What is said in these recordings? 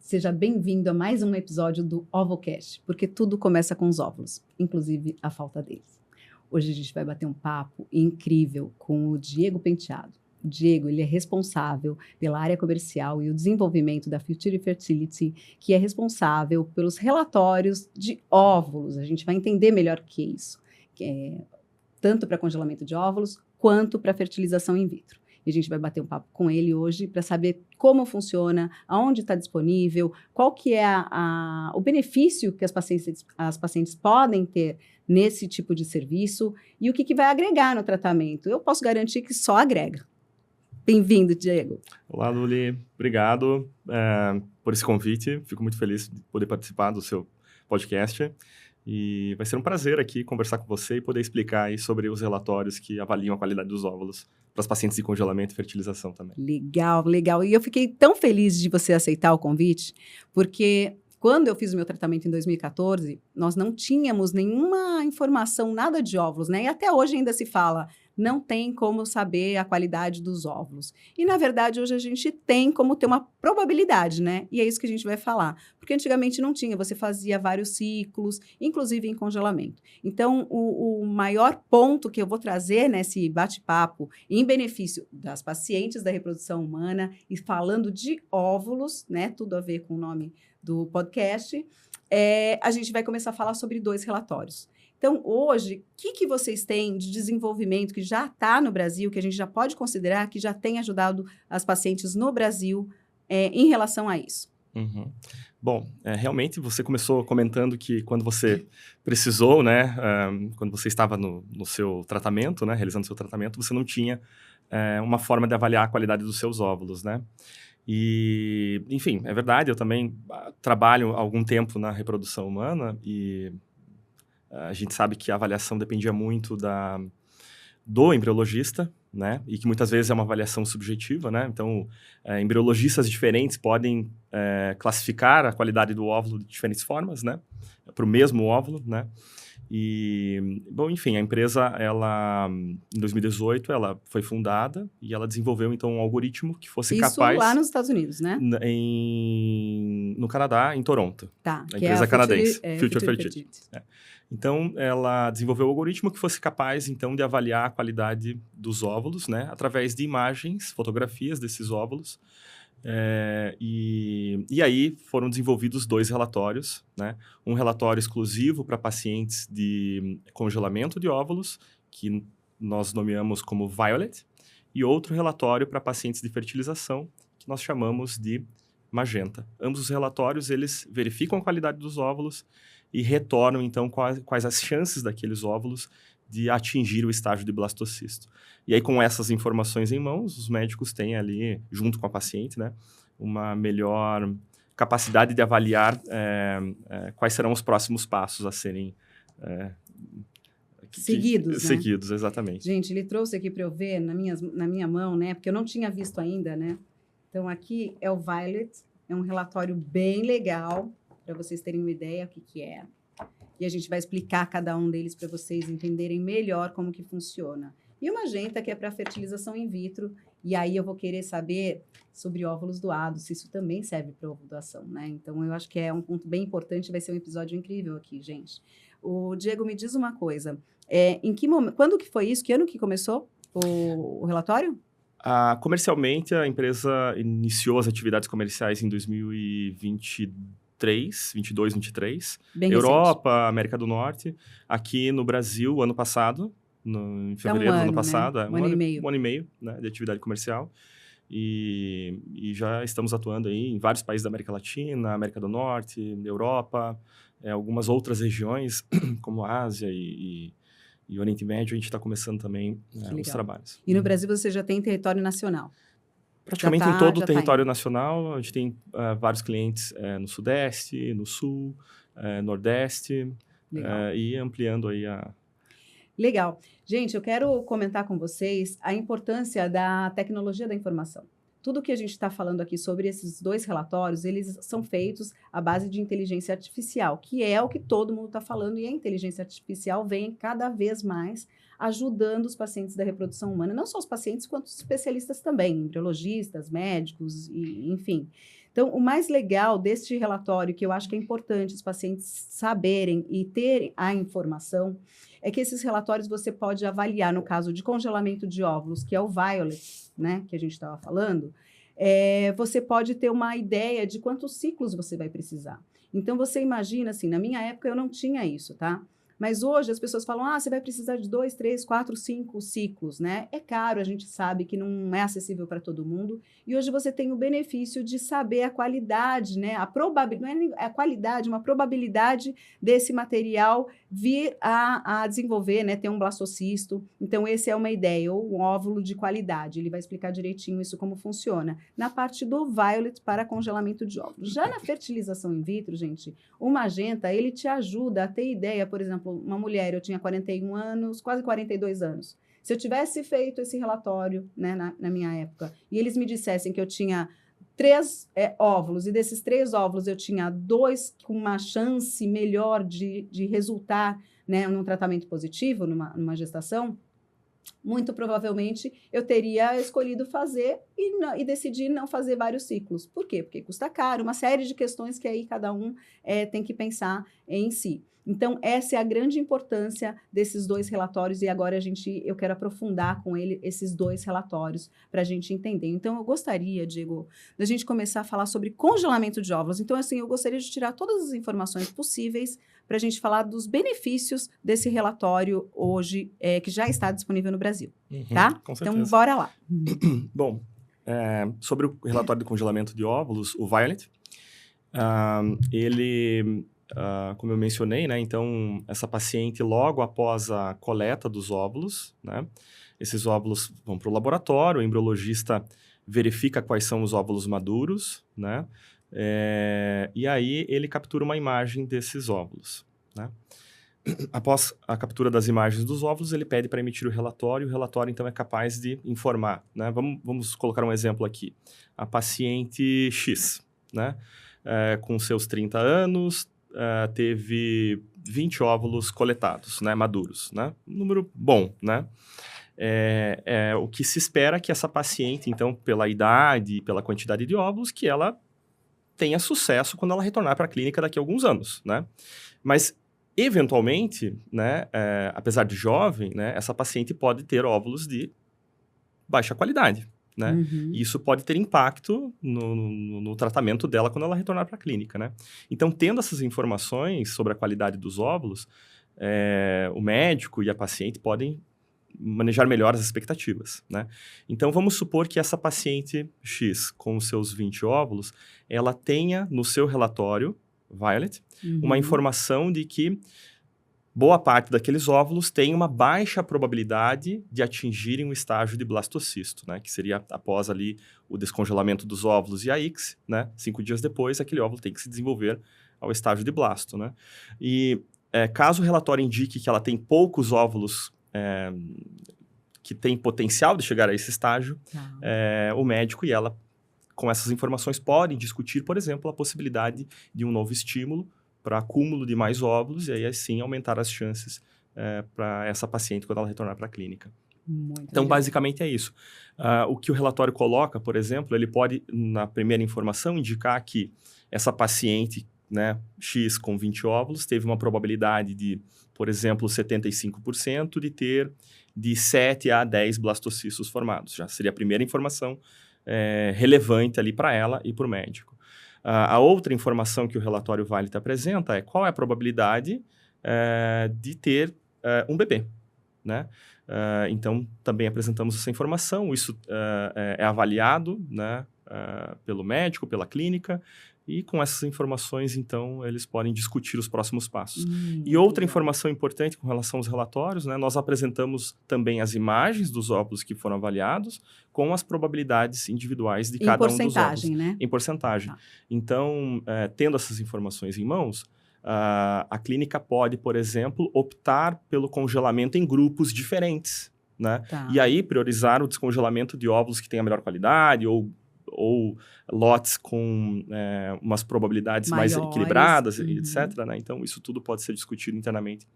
Seja bem-vindo a mais um episódio do OvoCast, porque tudo começa com os óvulos, inclusive a falta deles. Hoje a gente vai bater um papo incrível com o Diego Penteado. O Diego, ele é responsável pela área comercial e o desenvolvimento da Future Fertility, que é responsável pelos relatórios de óvulos. A gente vai entender melhor o que é isso, tanto para congelamento de óvulos quanto para fertilização in vitro. E a gente vai bater um papo com ele hoje para saber como funciona, aonde está disponível, qual que é o benefício que as pacientes podem ter nesse tipo de serviço e o que vai agregar no tratamento. Eu posso garantir que só agrega. Bem-vindo, Diego. Olá, Luli. Obrigado por esse convite. Fico muito feliz de poder participar do seu podcast. E vai ser um prazer aqui conversar com você e poder explicar aí sobre os relatórios que avaliam a qualidade dos óvulos para as pacientes de congelamento e fertilização também. Legal, legal. E eu fiquei tão feliz de você aceitar o convite, porque quando eu fiz o meu tratamento em 2014, nós não tínhamos nenhuma informação, nada de óvulos, né? E até hoje ainda se fala, não tem como saber a qualidade dos óvulos. E, na verdade, hoje a gente tem como ter uma probabilidade, né? E é isso que a gente vai falar. Porque antigamente não tinha, você fazia vários ciclos, inclusive em congelamento. Então, o maior ponto que eu vou trazer nesse bate-papo em benefício das pacientes da reprodução humana e falando de óvulos, né? Tudo a ver com o nome do podcast, a gente vai começar a falar sobre 2 relatórios. Então, hoje, o que vocês têm de desenvolvimento que já está no Brasil, que a gente já pode considerar que já tem ajudado as pacientes no Brasil em relação a isso? Uhum. Bom, realmente você começou comentando que quando você precisou, né, quando você estava no seu tratamento, né, realizando o seu tratamento, você não tinha uma forma de avaliar a qualidade dos seus óvulos, né? E, enfim, é verdade, eu também trabalho há algum tempo na reprodução humana e a gente sabe que a avaliação dependia muito do embriologista, né? E que muitas vezes é uma avaliação subjetiva, né? Então, embriologistas diferentes podem classificar a qualidade do óvulo de diferentes formas, né? Para o mesmo óvulo, né? E, bom, enfim, a empresa, ela, em 2018, ela foi fundada e ela desenvolveu, então, um algoritmo que fosse capaz... Isso lá nos Estados Unidos, né? No Canadá, em Toronto. Tá, a empresa canadense, Future Fertility. Então, ela desenvolveu um algoritmo que fosse capaz, então, de avaliar a qualidade dos óvulos, né? Através de imagens, fotografias desses óvulos. E aí foram desenvolvidos 2 relatórios, né? Um relatório exclusivo para pacientes de congelamento de óvulos, que nós nomeamos como Violet, e outro relatório para pacientes de fertilização, que nós chamamos de Magenta. Ambos os relatórios, eles verificam a qualidade dos óvulos e retornam, então, quais as chances daqueles óvulos de atingir o estágio de blastocisto. E aí, com essas informações em mãos, os médicos têm ali, junto com a paciente, né, uma melhor capacidade de avaliar quais serão os próximos passos a serem seguidos, né? Seguidos, exatamente. Gente, ele trouxe aqui para eu ver na minha mão, né? Porque eu não tinha visto ainda, né? Então, aqui é o Violet, é um relatório bem legal, para vocês terem uma ideia do que é. E a gente vai explicar cada um deles para vocês entenderem melhor como que funciona. E o Magenta, que é para fertilização in vitro, e aí eu vou querer saber sobre óvulos doados, se isso também serve para ovulação, né? Então, eu acho que é um ponto bem importante, vai ser um episódio incrível aqui, gente. O Diego, me diz uma coisa, em que momento, quando que foi isso? Que ano que começou o relatório? Comercialmente, a empresa iniciou as atividades comerciais em 2023, 22, 23. Bem Europa, recente. América do Norte. Aqui no Brasil, ano passado, em fevereiro do ano passado. Né? Um ano e meio. Um ano e meio, né, de atividade comercial. E já estamos atuando aí em vários países da América Latina, América do Norte, Europa, algumas outras regiões, como Ásia e Oriente Médio, a gente está começando também os trabalhos. E no Brasil você já tem território nacional? Praticamente em todo o território nacional. A gente tem vários clientes no Sudeste, no Sul, Nordeste, e ampliando aí a... Legal. Gente, eu quero comentar com vocês a importância da tecnologia da informação. Tudo que a gente está falando aqui sobre esses 2 relatórios, eles são feitos à base de inteligência artificial, que é o que todo mundo está falando, e a inteligência artificial vem cada vez mais ajudando os pacientes da reprodução humana, não só os pacientes, quanto os especialistas também, embriologistas, médicos, enfim. Então, o mais legal deste relatório, que eu acho que é importante os pacientes saberem e terem a informação, é que esses relatórios você pode avaliar no caso de congelamento de óvulos, que é o Violet, né, que a gente estava falando, você pode ter uma ideia de quantos ciclos você vai precisar. Então, você imagina, assim, na minha época eu não tinha isso, tá? Mas hoje as pessoas falam, você vai precisar de 2, 3, 4, 5 ciclos, né? É caro, a gente sabe que não é acessível para todo mundo. E hoje você tem o benefício de saber a qualidade, né? A probabilidade, não é a qualidade, uma probabilidade desse material vir a desenvolver, né? Ter um blastocisto. Então, essa é uma ideia, ou um óvulo de qualidade. Ele vai explicar direitinho isso como funciona. Na parte do Violet para congelamento de óvulos. Já na fertilização in vitro, gente, o Magenta, ele te ajuda a ter ideia, por exemplo, uma mulher, eu tinha 41 anos, quase 42 anos. Se eu tivesse feito esse relatório, né, na minha época, e eles me dissessem que eu tinha 3 óvulos, e desses 3 óvulos eu tinha 2 com uma chance melhor de resultar, né, num tratamento positivo, numa gestação, muito provavelmente eu teria escolhido fazer e decidi não fazer vários ciclos. Por quê? Porque custa caro, uma série de questões que aí cada um tem que pensar em si. Então, essa é a grande importância desses 2 relatórios e agora eu quero aprofundar com ele esses 2 relatórios para a gente entender. Então, eu gostaria, Diego, da gente começar a falar sobre congelamento de óvulos. Então, assim, eu gostaria de tirar todas as informações possíveis para a gente falar dos benefícios desse relatório hoje, que já está disponível no Brasil, tá? Com certeza. Então, bora lá. Bom, sobre o relatório de congelamento de óvulos, o Violet, ele, como eu mencionei, né, então, essa paciente, logo após a coleta dos óvulos, né, esses óvulos vão para o laboratório, o embriologista verifica quais são os óvulos maduros, né, e aí ele captura uma imagem desses óvulos, né? Após a captura das imagens dos óvulos, ele pede para emitir o relatório então, é capaz de informar, né? Vamos colocar um exemplo aqui. A paciente X, né? Com seus 30 anos, teve 20 óvulos coletados, né? Maduros, né? Um número bom, né? O que se espera que essa paciente, então, pela idade e pela quantidade de óvulos, que ela tenha sucesso quando ela retornar para a clínica daqui a alguns anos, né? Mas, eventualmente, né, apesar de jovem, né, essa paciente pode ter óvulos de baixa qualidade, né? Uhum. E isso pode ter impacto no tratamento dela quando ela retornar para a clínica, né? Então, tendo essas informações sobre a qualidade dos óvulos, o médico e a paciente podem manejar melhor as expectativas, né? Então, vamos supor que essa paciente X, com os seus 20 óvulos, ela tenha no seu relatório, Violet, uma informação de que boa parte daqueles óvulos tem uma baixa probabilidade de atingirem o estágio de blastocisto, né? Que seria após ali o descongelamento dos óvulos e a ICSI, né? 5 dias depois, aquele óvulo tem que se desenvolver ao estágio de blasto, né? E caso o relatório indique que ela tem poucos óvulos que tem potencial de chegar a esse estágio, o médico e ela, com essas informações, podem discutir, por exemplo, a possibilidade de um novo estímulo para acúmulo de mais óvulos e aí, assim, aumentar as chances para essa paciente quando ela retornar para a clínica. Então, basicamente é isso. O que o relatório coloca, por exemplo, ele pode, na primeira informação, indicar que essa paciente, né, X com 20 óvulos, teve uma probabilidade de, por exemplo, 75% de ter de 7 a 10 blastocistos formados. Já seria a primeira informação relevante ali para ela e para o médico. A outra informação que o relatório Violet apresenta é qual é a probabilidade de ter um bebê, né? Então, também apresentamos essa informação. Isso é avaliado, né, pelo médico, pela clínica, e com essas informações, então, eles podem discutir os próximos passos. E outra informação importante com relação aos relatórios, né, nós apresentamos também as imagens dos óvulos que foram avaliados com as probabilidades individuais de cada um dos óvulos. Em porcentagem, né? Em porcentagem. Então, tendo essas informações em mãos, a clínica pode, por exemplo, optar pelo congelamento em grupos diferentes, né? E aí priorizar o descongelamento de óvulos que têm a melhor qualidade ou lotes com umas probabilidades mais equilibradas, etc., né? Então, isso tudo pode ser discutido internamente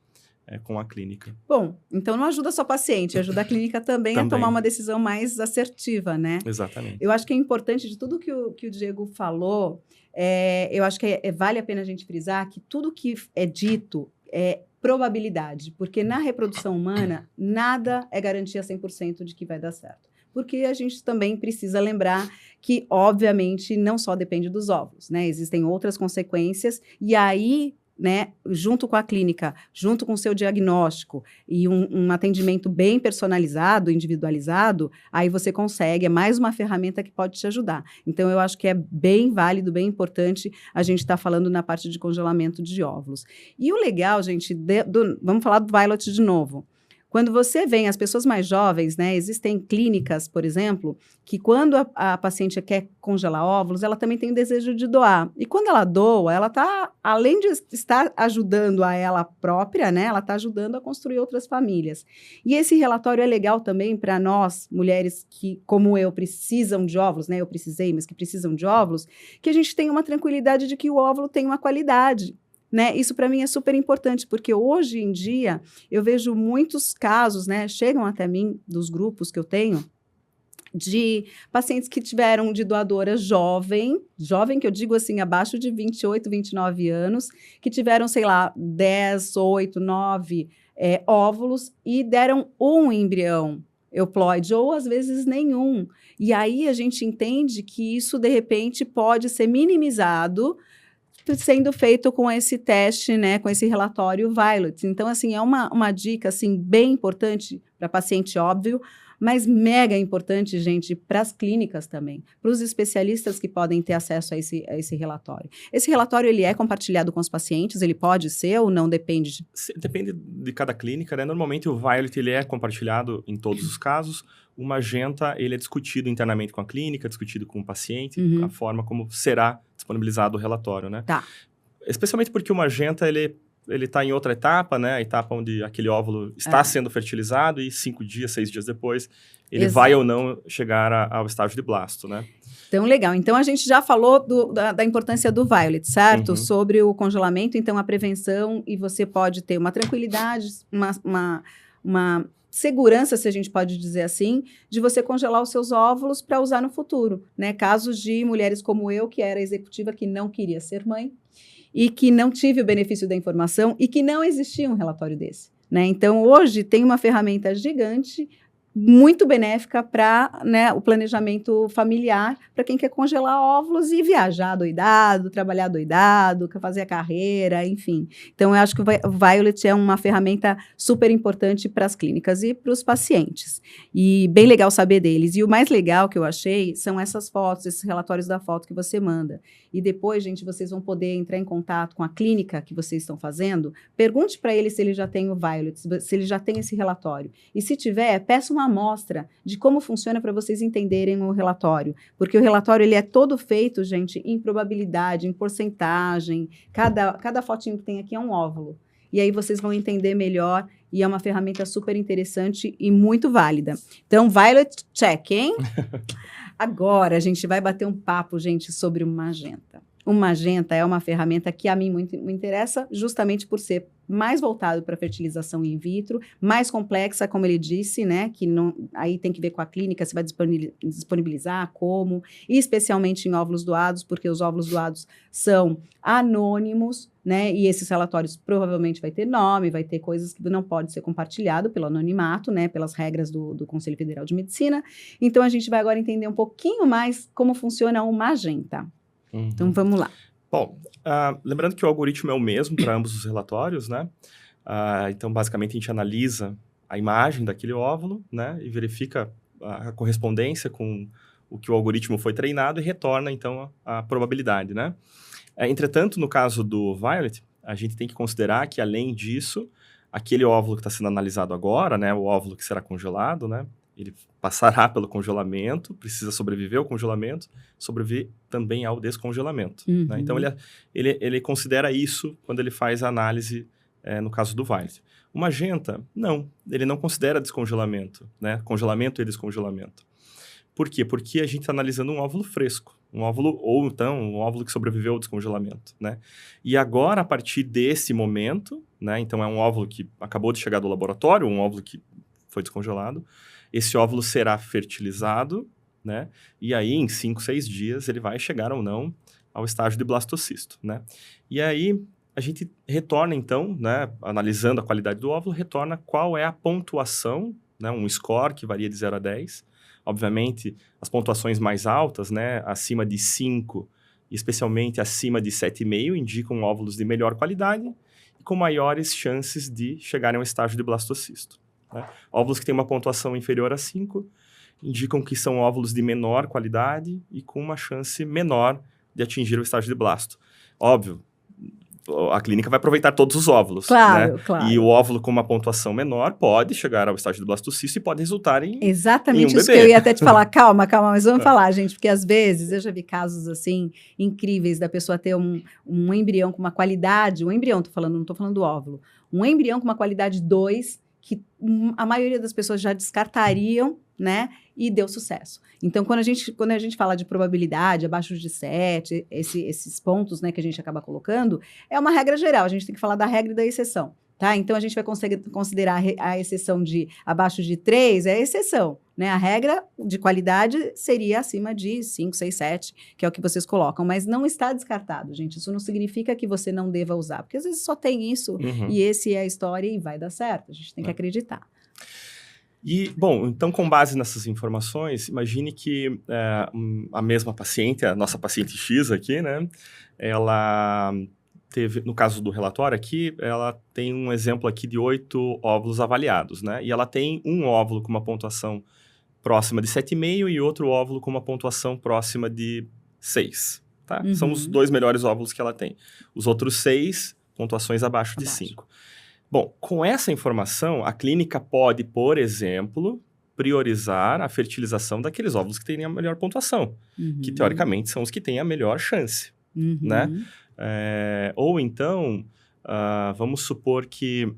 com a clínica. Bom, então não ajuda só o paciente, ajuda a clínica também a tomar uma decisão mais assertiva, né? Exatamente. Eu acho que é importante de tudo que o Diego falou, eu acho que vale a pena a gente frisar que tudo que é dito é probabilidade, porque na reprodução humana, nada é garantia 100% de que vai dar certo. Porque a gente também precisa lembrar que, obviamente, não só depende dos óvulos, né? Existem outras consequências, e aí, né, junto com a clínica, junto com o seu diagnóstico e um atendimento bem personalizado, individualizado, aí você consegue, é mais uma ferramenta que pode te ajudar. Então, eu acho que é bem válido, bem importante a gente estar falando na parte de congelamento de óvulos. E o legal, gente, vamos falar do Violet de novo. Quando você vem, as pessoas mais jovens, né, existem clínicas, por exemplo, que quando a paciente quer congelar óvulos, ela também tem o desejo de doar. E quando ela doa, ela está, além de estar ajudando a ela própria, né, ela está ajudando a construir outras famílias. E esse relatório é legal também para nós, mulheres que, como eu, precisam de óvulos, né, eu precisei, mas que precisam de óvulos, que a gente tenha uma tranquilidade de que o óvulo tem uma qualidade. Né? Isso para mim é super importante, porque hoje em dia eu vejo muitos casos, né, chegam até mim, dos grupos que eu tenho, de pacientes que tiveram de doadora jovem que eu digo assim, abaixo de 28, 29 anos, que tiveram, sei lá, 10, 8, 9 óvulos e deram um embrião euploide, ou às vezes nenhum. E aí a gente entende que isso, de repente, pode ser minimizado sendo feito com esse teste, né, com esse relatório Violet. Então, assim, é uma dica, assim, bem importante para paciente, óbvio, mas mega importante, gente, para as clínicas também, para os especialistas que podem ter acesso a esse relatório. Esse relatório, ele é compartilhado com os pacientes? Ele pode ser ou não? Depende? Depende de cada clínica, né? Normalmente o Violet, ele é compartilhado em todos os casos. O Magenta, ele é discutido internamente com a clínica, discutido com o paciente, a forma como será disponibilizado o relatório, né? Tá. Especialmente porque o Magenta, ele está em outra etapa, né? A etapa onde aquele óvulo está sendo fertilizado e 5 dias, 6 dias depois, ele vai ou não chegar ao estágio de blasto, né? Então, legal. Então, a gente já falou da importância do Violet, certo? Sobre o congelamento, então, a prevenção, e você pode ter uma tranquilidade, uma segurança, se a gente pode dizer assim, de você congelar os seus óvulos para usar no futuro, né? Casos de mulheres como eu, que era executiva, que não queria ser mãe, e que não tive o benefício da informação, e que não existia um relatório desse, né? Então, hoje, tem uma ferramenta gigante, muito benéfica para, né, o planejamento familiar, para quem quer congelar óvulos e viajar doidado, trabalhar doidado, quer fazer a carreira, enfim. Então, eu acho que o Violet é uma ferramenta super importante para as clínicas e para os pacientes. E bem legal saber deles. E o mais legal que eu achei são essas fotos, esses relatórios da foto que você manda. E depois, gente, vocês vão poder entrar em contato com a clínica que vocês estão fazendo. Pergunte para ele se ele já tem o Violet, se ele já tem esse relatório. E se tiver, peça uma amostra de como funciona para vocês entenderem o relatório. Porque o relatório, ele é todo feito, gente, em probabilidade, em porcentagem. Cada fotinho que tem aqui é um óvulo. E aí vocês vão entender melhor, e é uma ferramenta super interessante e muito válida. Então, Violet, check, hein? Agora, a gente vai bater um papo, gente, sobre o Magenta. O Magenta é uma ferramenta que a mim muito me interessa, justamente por ser mais voltado para fertilização in vitro, mais complexa, como ele disse, né? Que não, aí tem que ver com a clínica, se vai disponibilizar, como, e especialmente em óvulos doados, porque os óvulos doados são anônimos, né? E esses relatórios provavelmente vai ter nome, vai ter coisas que não pode ser compartilhado pelo anonimato, né? Pelas regras do Conselho Federal de Medicina. Então, a gente vai agora entender um pouquinho mais como funciona o Magenta. Então, vamos lá. Bom, lembrando que o algoritmo é o mesmo para ambos os relatórios, né? Então, basicamente, a gente analisa a imagem daquele óvulo, né? E verifica a correspondência com o que o algoritmo foi treinado e retorna, então, a probabilidade, né? Entretanto, no caso do Violet, a gente tem que considerar que, além disso, aquele óvulo que está sendo analisado agora, né? O óvulo que será congelado, né? Ele passará pelo congelamento, precisa sobreviver ao congelamento, sobreviver também ao descongelamento. Né? Então, ele considera isso quando ele faz a análise, no caso do Violet. O Magenta, não. Ele não considera descongelamento, né? Congelamento e descongelamento. Por quê? Porque a gente está analisando um óvulo fresco. Um óvulo, ou então um óvulo que sobreviveu ao descongelamento, né? E agora, a partir desse momento, né? Então, é um óvulo que acabou de chegar do laboratório, um óvulo que foi descongelado. Esse óvulo será fertilizado, né? E aí, em 5, 6 dias, ele vai chegar ou não ao estágio de blastocisto, né? E aí, a gente retorna, então, né? Analisando a qualidade do óvulo, retorna qual é a pontuação, né? Um score que varia de 0 a 10. Obviamente, as pontuações mais altas, né, acima de 5, especialmente acima de 7,5, indicam óvulos de melhor qualidade e com maiores chances de chegarem ao estágio de blastocisto, né? Óvulos que têm uma pontuação inferior a 5 indicam que são óvulos de menor qualidade e com uma chance menor de atingir o estágio de blasto. Óbvio, a clínica vai aproveitar todos os óvulos, Claro, né? claro. E o óvulo com uma pontuação menor pode chegar ao estágio do blastocisto e pode resultar em Exatamente um isso bebê. que eu ia até te falar. Calma, mas vamos falar, gente, porque às vezes eu já vi casos assim incríveis da pessoa ter um embrião com uma qualidade, um embrião, não tô falando do óvulo, um embrião com uma qualidade 2, que a maioria das pessoas já descartariam, né? E deu sucesso. Então, quando a gente fala de probabilidade abaixo de 7, esses pontos, né, que a gente acaba colocando, é uma regra geral. A gente tem que falar da regra e da exceção, tá? Então, a gente vai considerar a exceção de abaixo de 3, é a exceção, né? A regra de qualidade seria acima de 5, 6, 7, que é o que vocês colocam, mas não está descartado, gente. Isso não significa que você não deva usar, porque às vezes só tem isso e esse é a história e vai dar certo. A gente tem que acreditar. E, bom, então, com base nessas informações, imagine que a mesma paciente, a nossa paciente X aqui, né, ela teve, no caso do relatório aqui, ela tem um exemplo aqui de 8 óvulos avaliados, né, e ela tem um óvulo com uma pontuação próxima de 7,5 e outro óvulo com uma pontuação próxima de 6, tá? São os 2 melhores óvulos que ela tem. Os outros 6, pontuações abaixo de 5. Bom, com essa informação, a clínica pode, por exemplo, priorizar a fertilização daqueles óvulos que têm a melhor pontuação, que teoricamente são os que têm a melhor chance, né? Ou então, vamos supor que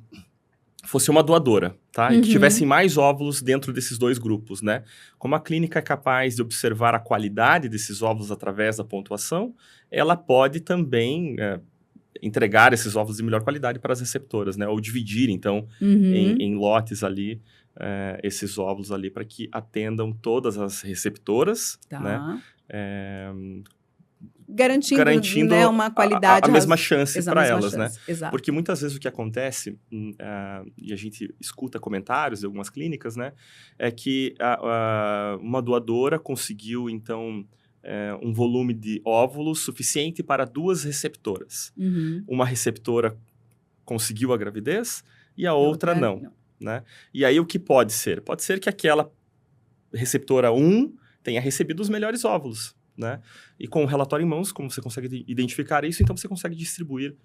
fosse uma doadora, tá? E que tivessem mais óvulos dentro desses 2 grupos, né? Como a clínica é capaz de observar a qualidade desses óvulos através da pontuação, ela pode também entregar esses óvulos de melhor qualidade para as receptoras, né? Ou dividir, então, em lotes ali, esses óvulos ali para que atendam todas as receptoras, né? Garantindo né, uma qualidade... a mesma chance para elas, chance, né? Exato. Porque muitas vezes o que acontece, e a gente escuta comentários de algumas clínicas, né? É que uma doadora conseguiu, então... um volume de óvulos suficiente para 2 receptoras. Uma receptora conseguiu a gravidez e a outra não, né? E aí o que pode ser? Pode ser que aquela receptora 1 tenha recebido os melhores óvulos, né? E com o relatório em mãos, como você consegue identificar isso, então você consegue distribuir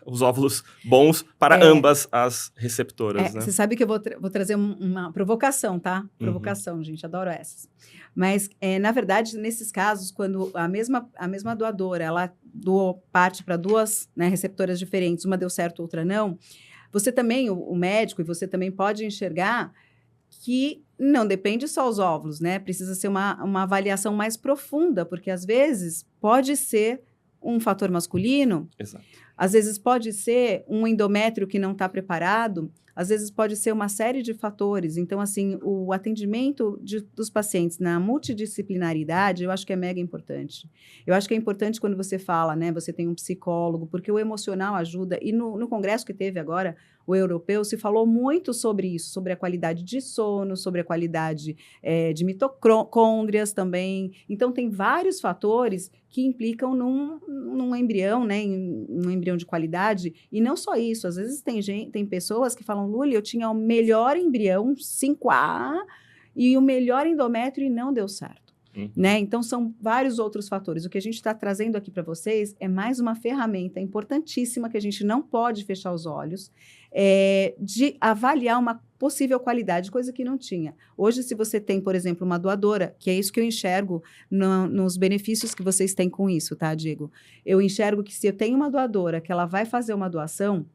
os óvulos bons para ambas as receptoras, né? Você sabe que eu vou trazer uma provocação, tá? Provocação, gente, adoro essas. Mas, na verdade, nesses casos, quando a mesma doadora, ela doou parte para 2, né, receptoras diferentes, uma deu certo, outra não, você também, o médico, e você também pode enxergar que não depende só os óvulos, né? Precisa ser uma avaliação mais profunda, porque às vezes pode ser um fator masculino. Exato. Às vezes pode ser um endométrio que não está preparado, às vezes pode ser uma série de fatores. Então, assim, o atendimento dos pacientes na multidisciplinaridade, eu acho que é mega importante. Eu acho que é importante quando você fala, né, você tem um psicólogo, porque o emocional ajuda. E no congresso que teve agora, o europeu, se falou muito sobre isso, sobre a qualidade de sono, sobre a qualidade de mitocôndrias também. Então, tem vários fatores que implicam num embrião, né, um embrião de qualidade. E não só isso, às vezes tem pessoas que falam, Luli, eu tinha o melhor embrião, 5A, e o melhor endométrio e não deu certo. Né? Então, são vários outros fatores. O que a gente está trazendo aqui para vocês é mais uma ferramenta importantíssima que a gente não pode fechar os olhos, de avaliar uma possível qualidade, coisa que não tinha. Hoje, se você tem, por exemplo, uma doadora, que é isso que eu enxergo nos benefícios que vocês têm com isso, tá, Diego? Eu enxergo que se eu tenho uma doadora que ela vai fazer uma doação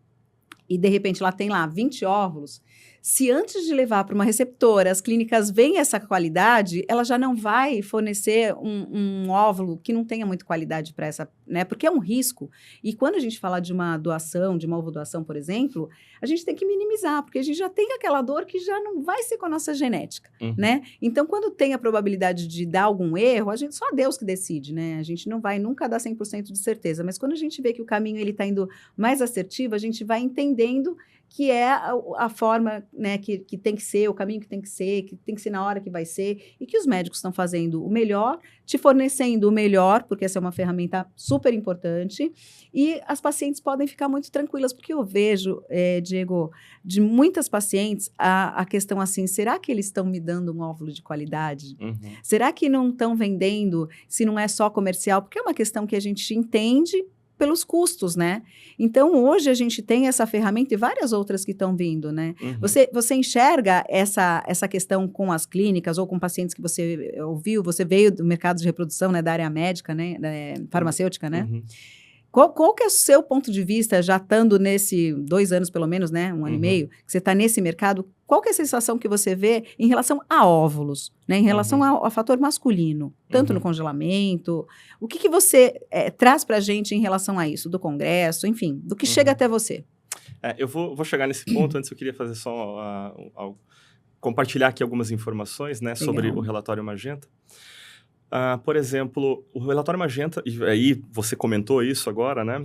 e, de repente, ela tem lá 20 óvulos, se antes de levar para uma receptora, as clínicas veem essa qualidade, ela já não vai fornecer um óvulo que não tenha muita qualidade para essa, né? Porque é um risco. E quando a gente fala de uma doação, de uma ovodoação, por exemplo, a gente tem que minimizar, porque a gente já tem aquela dor que já não vai ser com a nossa genética, né? Então, quando tem a probabilidade de dar algum erro, só Deus que decide, né? A gente não vai nunca dar 100% de certeza, mas quando a gente vê que o caminho ele está indo mais assertivo, a gente vai entendendo que é a forma, né, que tem que ser, o caminho que tem que ser na hora que vai ser, e que os médicos estão fazendo o melhor, te fornecendo o melhor, porque essa é uma ferramenta super importante, e as pacientes podem ficar muito tranquilas, porque eu vejo, Diego, de muitas pacientes, a questão assim, será que eles estão me dando um óvulo de qualidade? Será que não estão vendendo, se não é só comercial? Porque é uma questão que a gente entende pelos custos, né? Então, hoje a gente tem essa ferramenta e várias outras que estão vindo, né? Você enxerga essa questão com as clínicas ou com pacientes que você ouviu, você veio do mercado de reprodução, né, da área médica, né, farmacêutica, né? Qual que é o seu ponto de vista, já estando nesse 2 anos pelo menos, né, 1 ano e meio, que você está nesse mercado, qual que é a sensação que você vê em relação a óvulos, né, em relação ao fator masculino, tanto no congelamento, o que você traz para a gente em relação a isso, do congresso, enfim, do que chega até você? Eu vou chegar nesse ponto, antes eu queria fazer só compartilhar aqui algumas informações, né, sobre o relatório Magenta. Por exemplo, o relatório Magenta, e aí você comentou isso agora, né,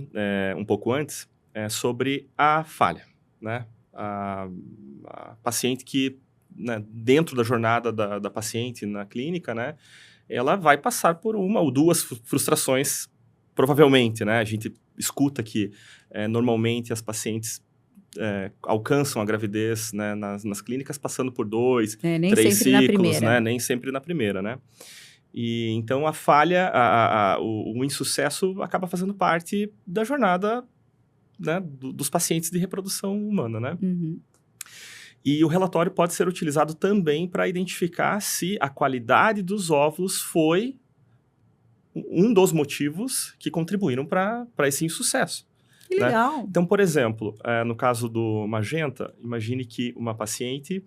um pouco antes, sobre a falha, né, a paciente que, né, dentro da jornada da paciente na clínica, né, ela vai passar por 1 ou 2 frustrações, provavelmente, né, a gente escuta que normalmente as pacientes alcançam a gravidez, né, nas clínicas passando por 2, 3 ciclos, né, nem sempre na primeira, né. E então a falha, o insucesso acaba fazendo parte da jornada, né, dos pacientes de reprodução humana, né? E o relatório pode ser utilizado também para identificar se a qualidade dos óvulos foi um dos motivos que contribuíram para esse insucesso. Que legal! Né? Então, por exemplo, no caso do Magenta, imagine que uma paciente,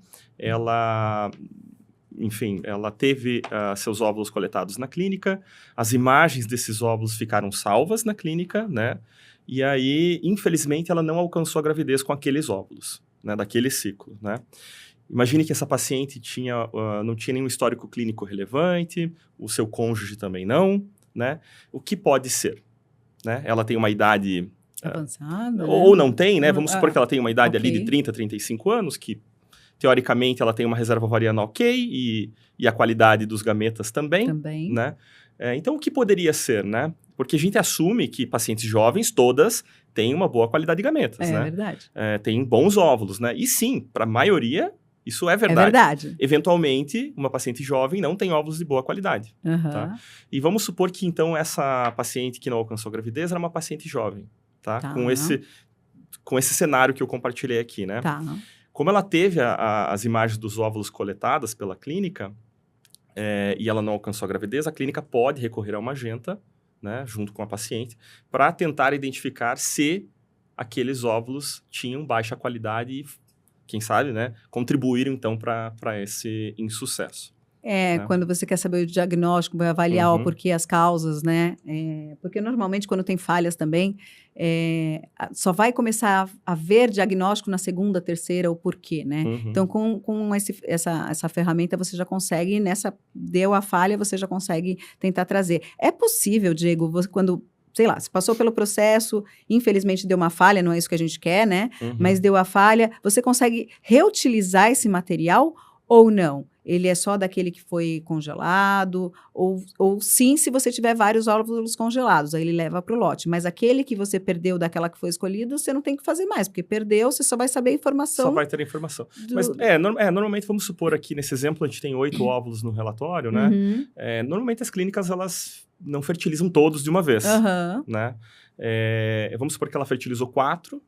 enfim, ela teve seus óvulos coletados na clínica, as imagens desses óvulos ficaram salvas na clínica, né? E aí, infelizmente, ela não alcançou a gravidez com aqueles óvulos, né? Daquele ciclo, né? Imagine que essa paciente não tinha nenhum histórico clínico relevante, o seu cônjuge também não, né? O que pode ser? Né? Ela tem uma idade avançada, ou não tem, né? Vamos supor que ela tem uma idade ali de 30, 35 anos, que teoricamente, ela tem uma reserva ovariana ok e a qualidade dos gametas também. Né? Então, o que poderia ser, né? Porque a gente assume que pacientes jovens, todas, têm uma boa qualidade de gametas, né? É verdade. Tem bons óvulos, né? E sim, para a maioria, isso é verdade. É verdade. Eventualmente, uma paciente jovem não tem óvulos de boa qualidade. Tá? E vamos supor que, então, essa paciente que não alcançou a gravidez era uma paciente jovem, tá? Com esse cenário que eu compartilhei aqui, né? Como ela teve as imagens dos óvulos coletadas pela clínica e ela não alcançou a gravidez, a clínica pode recorrer ao Magenta, né, junto com a paciente, para tentar identificar se aqueles óvulos tinham baixa qualidade e, quem sabe, né, contribuíram, então, para esse insucesso. Quando você quer saber o diagnóstico, vai avaliar o porquê, as causas, né? Porque normalmente quando tem falhas também, só vai começar a ver diagnóstico na segunda, terceira, o porquê, né? Então, com essa ferramenta, você já consegue, deu a falha, você já consegue tentar trazer. É possível, Diego, quando, sei lá, se passou pelo processo, infelizmente deu uma falha, não é isso que a gente quer, né? Mas deu a falha, você consegue reutilizar esse material ou não? Ele é só daquele que foi congelado, ou sim, se você tiver vários óvulos congelados, aí ele leva para o lote. Mas aquele que você perdeu daquela que foi escolhido, você não tem que fazer mais, porque perdeu, você só vai saber a informação. Só vai ter a informação. Mas, normalmente, vamos supor aqui, nesse exemplo, a gente tem 8 óvulos no relatório, né? Normalmente, as clínicas, elas não fertilizam todos de uma vez, né? Vamos supor que ela fertilizou 4.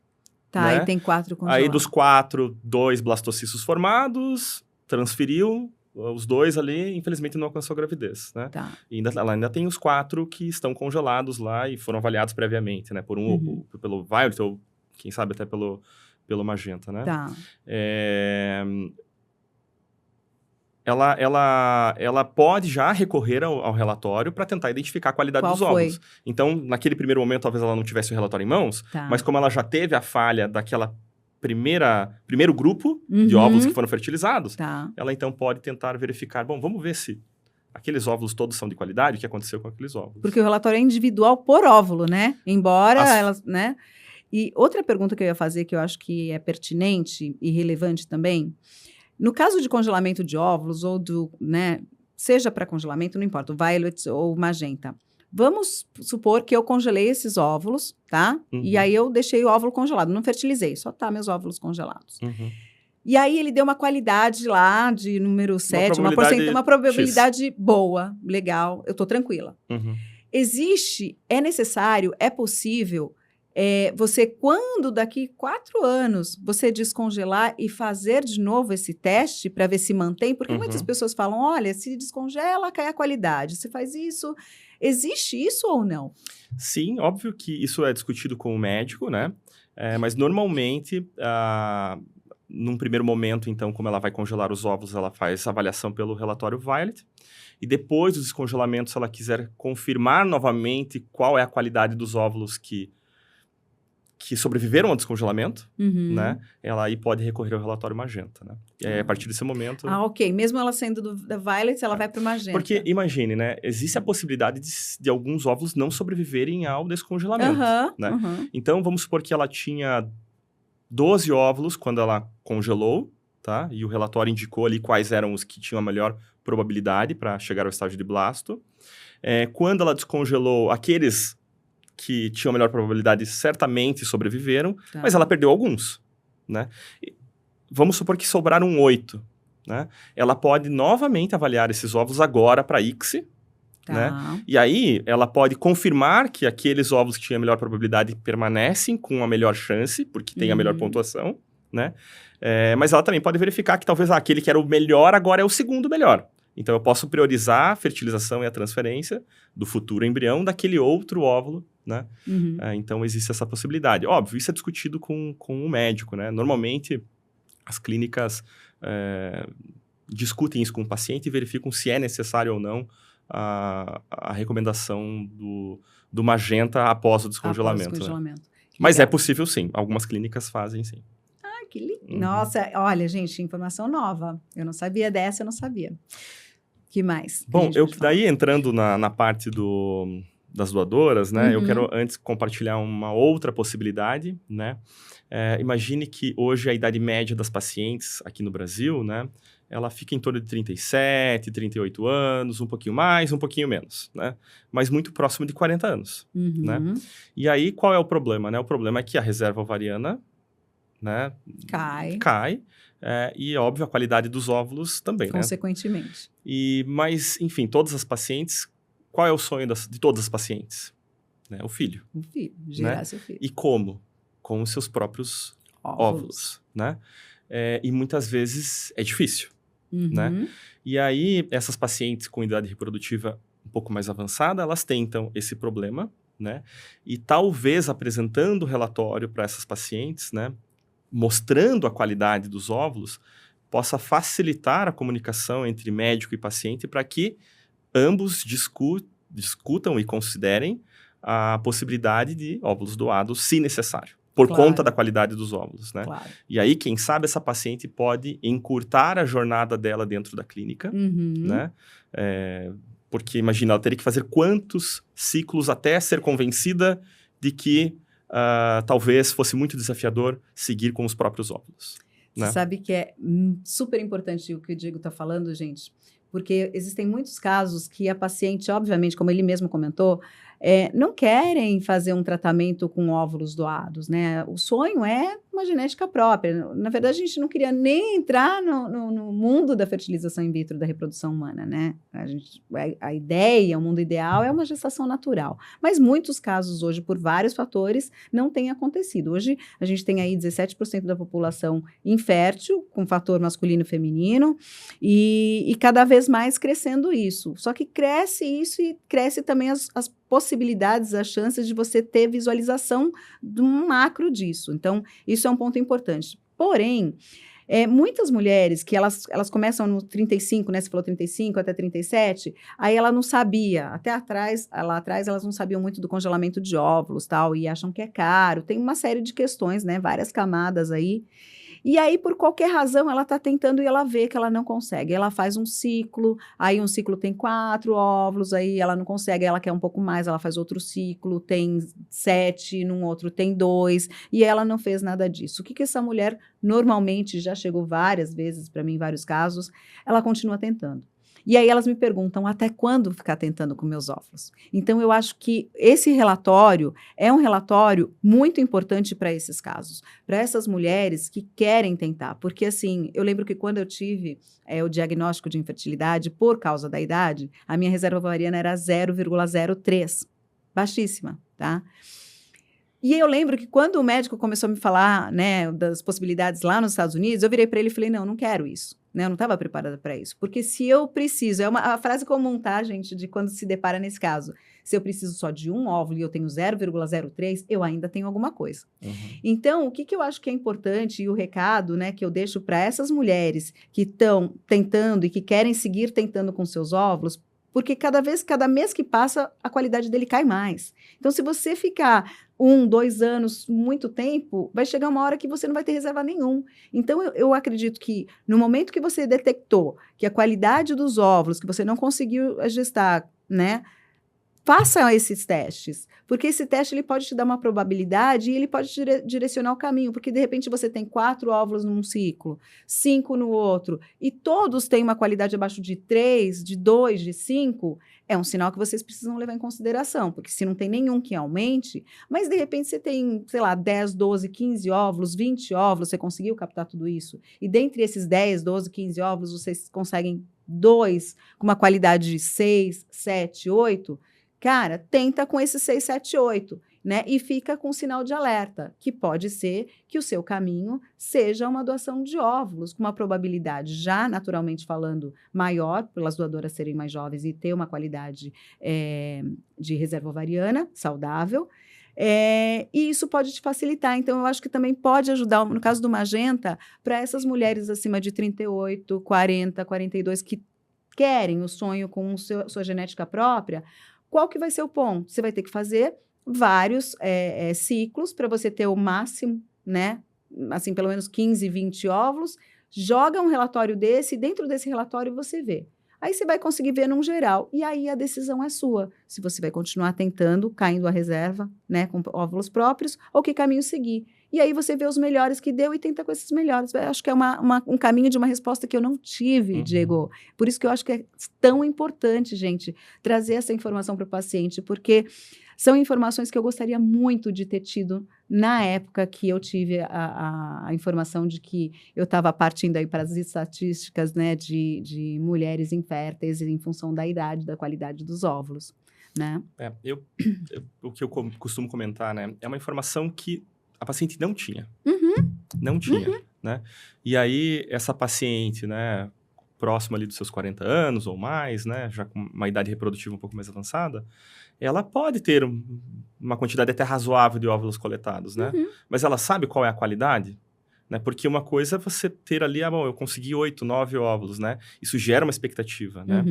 Né? E tem 4 congelados. Aí, dos 4, 2 blastocistos formados, transferiu os 2 ali, infelizmente não alcançou a gravidez, né? Ela ainda tem os 4 que estão congelados lá e foram avaliados previamente, né? Por pelo Violet, ou quem sabe até pelo pelo magenta, né? Tá. Ela pode já recorrer ao relatório para tentar identificar a qualidade Qual dos foi? óvulos. Então, naquele primeiro momento, talvez ela não tivesse o relatório em mãos, Tá. mas como ela já teve a falha daquela primeiro grupo de óvulos que foram fertilizados, Tá. ela então pode tentar verificar, bom, vamos ver se aqueles óvulos todos são de qualidade, o que aconteceu com aqueles óvulos. Porque o relatório é individual por óvulo, né? Embora elas, né? E outra pergunta que eu ia fazer, que eu acho que é pertinente e relevante também, no caso de congelamento de óvulos ou do, né, seja para congelamento, não importa, o violet ou o magenta. Vamos supor que eu congelei esses óvulos, tá? E aí eu deixei o óvulo congelado, não fertilizei, só tá meus óvulos congelados. E aí ele deu uma qualidade lá de número 7, uma probabilidade boa, legal, eu tô tranquila. É necessário, é possível você, quando daqui 4 anos, você descongelar e fazer de novo esse teste para ver se mantém? Porque muitas pessoas falam, olha, se descongela, cai a qualidade. Se faz isso, existe isso ou não? Sim, óbvio que isso é discutido com o médico, né? Mas normalmente, num primeiro momento, então, como ela vai congelar os óvulos, ela faz avaliação pelo relatório Violet. E depois do descongelamento, se ela quiser confirmar novamente qual é a qualidade dos óvulos que sobreviveram ao descongelamento, né? Ela aí pode recorrer ao relatório magenta, né? E aí, a partir desse momento... ok. Mesmo ela sendo da Violet, ela vai para o magenta. Porque, imagine, né? Existe a possibilidade de alguns óvulos não sobreviverem ao descongelamento, né? Então, vamos supor que ela tinha 12 óvulos quando ela congelou, tá? E o relatório indicou ali quais eram os que tinham a melhor probabilidade para chegar ao estágio de blasto. Quando ela descongelou, aqueles que tinham a melhor probabilidade certamente sobreviveram, mas ela perdeu alguns, né? Vamos supor que sobraram 8, né? Ela pode novamente avaliar esses óvulos agora para ICSI, né? E aí ela pode confirmar que aqueles óvulos que tinham a melhor probabilidade permanecem com a melhor chance, porque tem a melhor pontuação, né? Mas ela também pode verificar que talvez aquele que era o melhor agora é o segundo melhor. Então, eu posso priorizar a fertilização e a transferência do futuro embrião daquele outro óvulo, né? Então, existe essa possibilidade. Óbvio, isso é discutido com o médico, né? Normalmente, as clínicas discutem isso com o paciente e verificam se é necessário ou não a recomendação do magenta após o descongelamento. Né? Mas é possível, sim. Algumas clínicas fazem, sim. Ah, que lindo. Nossa, olha, gente, informação nova. Eu não sabia dessa, eu não sabia. Que mais? Bom, daí entrando na parte das doadoras, né? Eu quero antes compartilhar uma outra possibilidade, né? Imagine que hoje a idade média das pacientes aqui no Brasil, né? Ela fica em torno de 37, 38 anos, um pouquinho mais, um pouquinho menos, né? Mas muito próximo de 40 anos, né? E aí, qual é o problema, né? O problema é que a reserva ovariana, né? Cai. E, óbvio, a qualidade dos óvulos também, consequentemente. Né? Mas, enfim, todas as pacientes, qual é o sonho de todas as pacientes? Né? O filho. O filho, gerar, né? Seu filho. E como? Com os seus próprios óvulos, né? E muitas vezes é difícil, né? E aí, essas pacientes com idade reprodutiva um pouco mais avançada, elas têm, então, esse problema, né? E talvez apresentando o relatório para essas pacientes, né? Mostrando a qualidade dos óvulos, possa facilitar a comunicação entre médico e paciente para que ambos discutam e considerem a possibilidade de óvulos doados, se necessário, por conta da qualidade dos óvulos, né? E aí, quem sabe, essa paciente pode encurtar a jornada dela dentro da clínica, né? Porque, imagina, ela teria que fazer quantos ciclos até ser convencida de que talvez fosse muito desafiador seguir com os próprios óvulos. Né? Você sabe que é super importante o que o Diego está falando, gente, porque existem muitos casos que a paciente, obviamente, como ele mesmo comentou, não querem fazer um tratamento com óvulos doados, né? O sonho é uma genética própria. Na verdade, a gente não queria nem entrar no mundo da fertilização in vitro, da reprodução humana, né? A ideia, o mundo ideal é uma gestação natural. Mas muitos casos hoje, por vários fatores, não tem acontecido. Hoje, a gente tem aí 17% da população infértil, com fator masculino e feminino, e cada vez mais crescendo isso. Só que cresce isso e cresce também as possibilidades, as chances de você ter visualização de um macro disso. Então, isso é um ponto importante. Porém, muitas mulheres que elas começam no 35, né? Você falou 35 até 37, aí ela não sabia, lá atrás elas não sabiam muito do congelamento de óvulos, tal, e acham que é caro. Tem uma série de questões, né? Várias camadas aí. E aí, por qualquer razão, ela está tentando e ela vê que ela não consegue. Ela faz um ciclo, aí um ciclo tem 4 óvulos, aí ela não consegue, ela quer um pouco mais, ela faz outro ciclo, tem 7, num outro tem 2, e ela não fez nada disso. O que essa mulher, normalmente, já chegou várias vezes para mim, em vários casos, ela continua tentando. E aí elas me perguntam, até quando ficar tentando com meus óvulos? Então, eu acho que esse relatório é um relatório muito importante para esses casos, para essas mulheres que querem tentar. Porque, assim, eu lembro que quando eu tive o diagnóstico de infertilidade por causa da idade, a minha reserva ovariana era 0,03, baixíssima, tá? E eu lembro que quando o médico começou a me falar, né, das possibilidades lá nos Estados Unidos, eu virei para ele e falei, não quero isso. Né, eu não estava preparada para isso. Porque se eu preciso, a frase comum, tá, gente, de quando se depara nesse caso. Se eu preciso só de um óvulo e eu tenho 0,03, eu ainda tenho alguma coisa. Uhum. Então, o que eu acho que é importante e o recado, né, que eu deixo para essas mulheres que estão tentando e que querem seguir tentando com seus óvulos, porque cada mês que passa, a qualidade dele cai mais. Então, se você ficar 1, 2 anos, muito tempo, vai chegar uma hora que você não vai ter reserva nenhum. Então, eu acredito que no momento que você detectou que a qualidade dos óvulos, que você não conseguiu gestar, né? Faça esses testes, porque esse teste ele pode te dar uma probabilidade e ele pode te direcionar o caminho, porque de repente você tem 4 óvulos num ciclo, 5 no outro, e todos têm uma qualidade abaixo de 3, de 2, de 5, é um sinal que vocês precisam levar em consideração, porque se não tem nenhum que aumente, mas de repente você tem, sei lá, 10, 12, 15 óvulos, 20 óvulos, você conseguiu captar tudo isso, e dentre esses 10, 12, 15 óvulos, vocês conseguem 2 com uma qualidade de 6, 7, 8, cara, tenta com esse 6, 7, 8, né? E fica com um sinal de alerta, que pode ser que o seu caminho seja uma doação de óvulos, com uma probabilidade já naturalmente falando maior, pelas doadoras serem mais jovens e ter uma qualidade de reserva ovariana saudável. E isso pode te facilitar. Então, eu acho que também pode ajudar, no caso do Magenta, para essas mulheres acima de 38, 40, 42, que querem o sonho com sua genética própria. Qual que vai ser o ponto? Você vai ter que fazer vários ciclos para você ter o máximo, né? Assim, pelo menos 15, 20 óvulos. Joga um relatório desse e dentro desse relatório você vê. Aí você vai conseguir ver num geral. E aí a decisão é sua. Se você vai continuar tentando, caindo a reserva, né? Com óvulos próprios, ou que caminho seguir. E aí você vê os melhores que deu e tenta com esses melhores. Eu acho que é um caminho de uma resposta que eu não tive, Diego. Por isso que eu acho que é tão importante, gente, trazer essa informação para o paciente, porque são informações que eu gostaria muito de ter tido na época que eu tive a informação de que eu estava partindo aí para as estatísticas, né, de mulheres inférteis em função da idade, da qualidade dos óvulos, né? O que eu costumo comentar, né, é uma informação que a paciente não tinha. Não tinha, né? E aí, essa paciente, né, próxima ali dos seus 40 anos ou mais, né, já com uma idade reprodutiva um pouco mais avançada, ela pode ter uma quantidade até razoável de óvulos coletados, né? Mas ela sabe qual é a qualidade? Né? Porque uma coisa é você ter ali, eu consegui 8, 9 óvulos, né? Isso gera uma expectativa, né?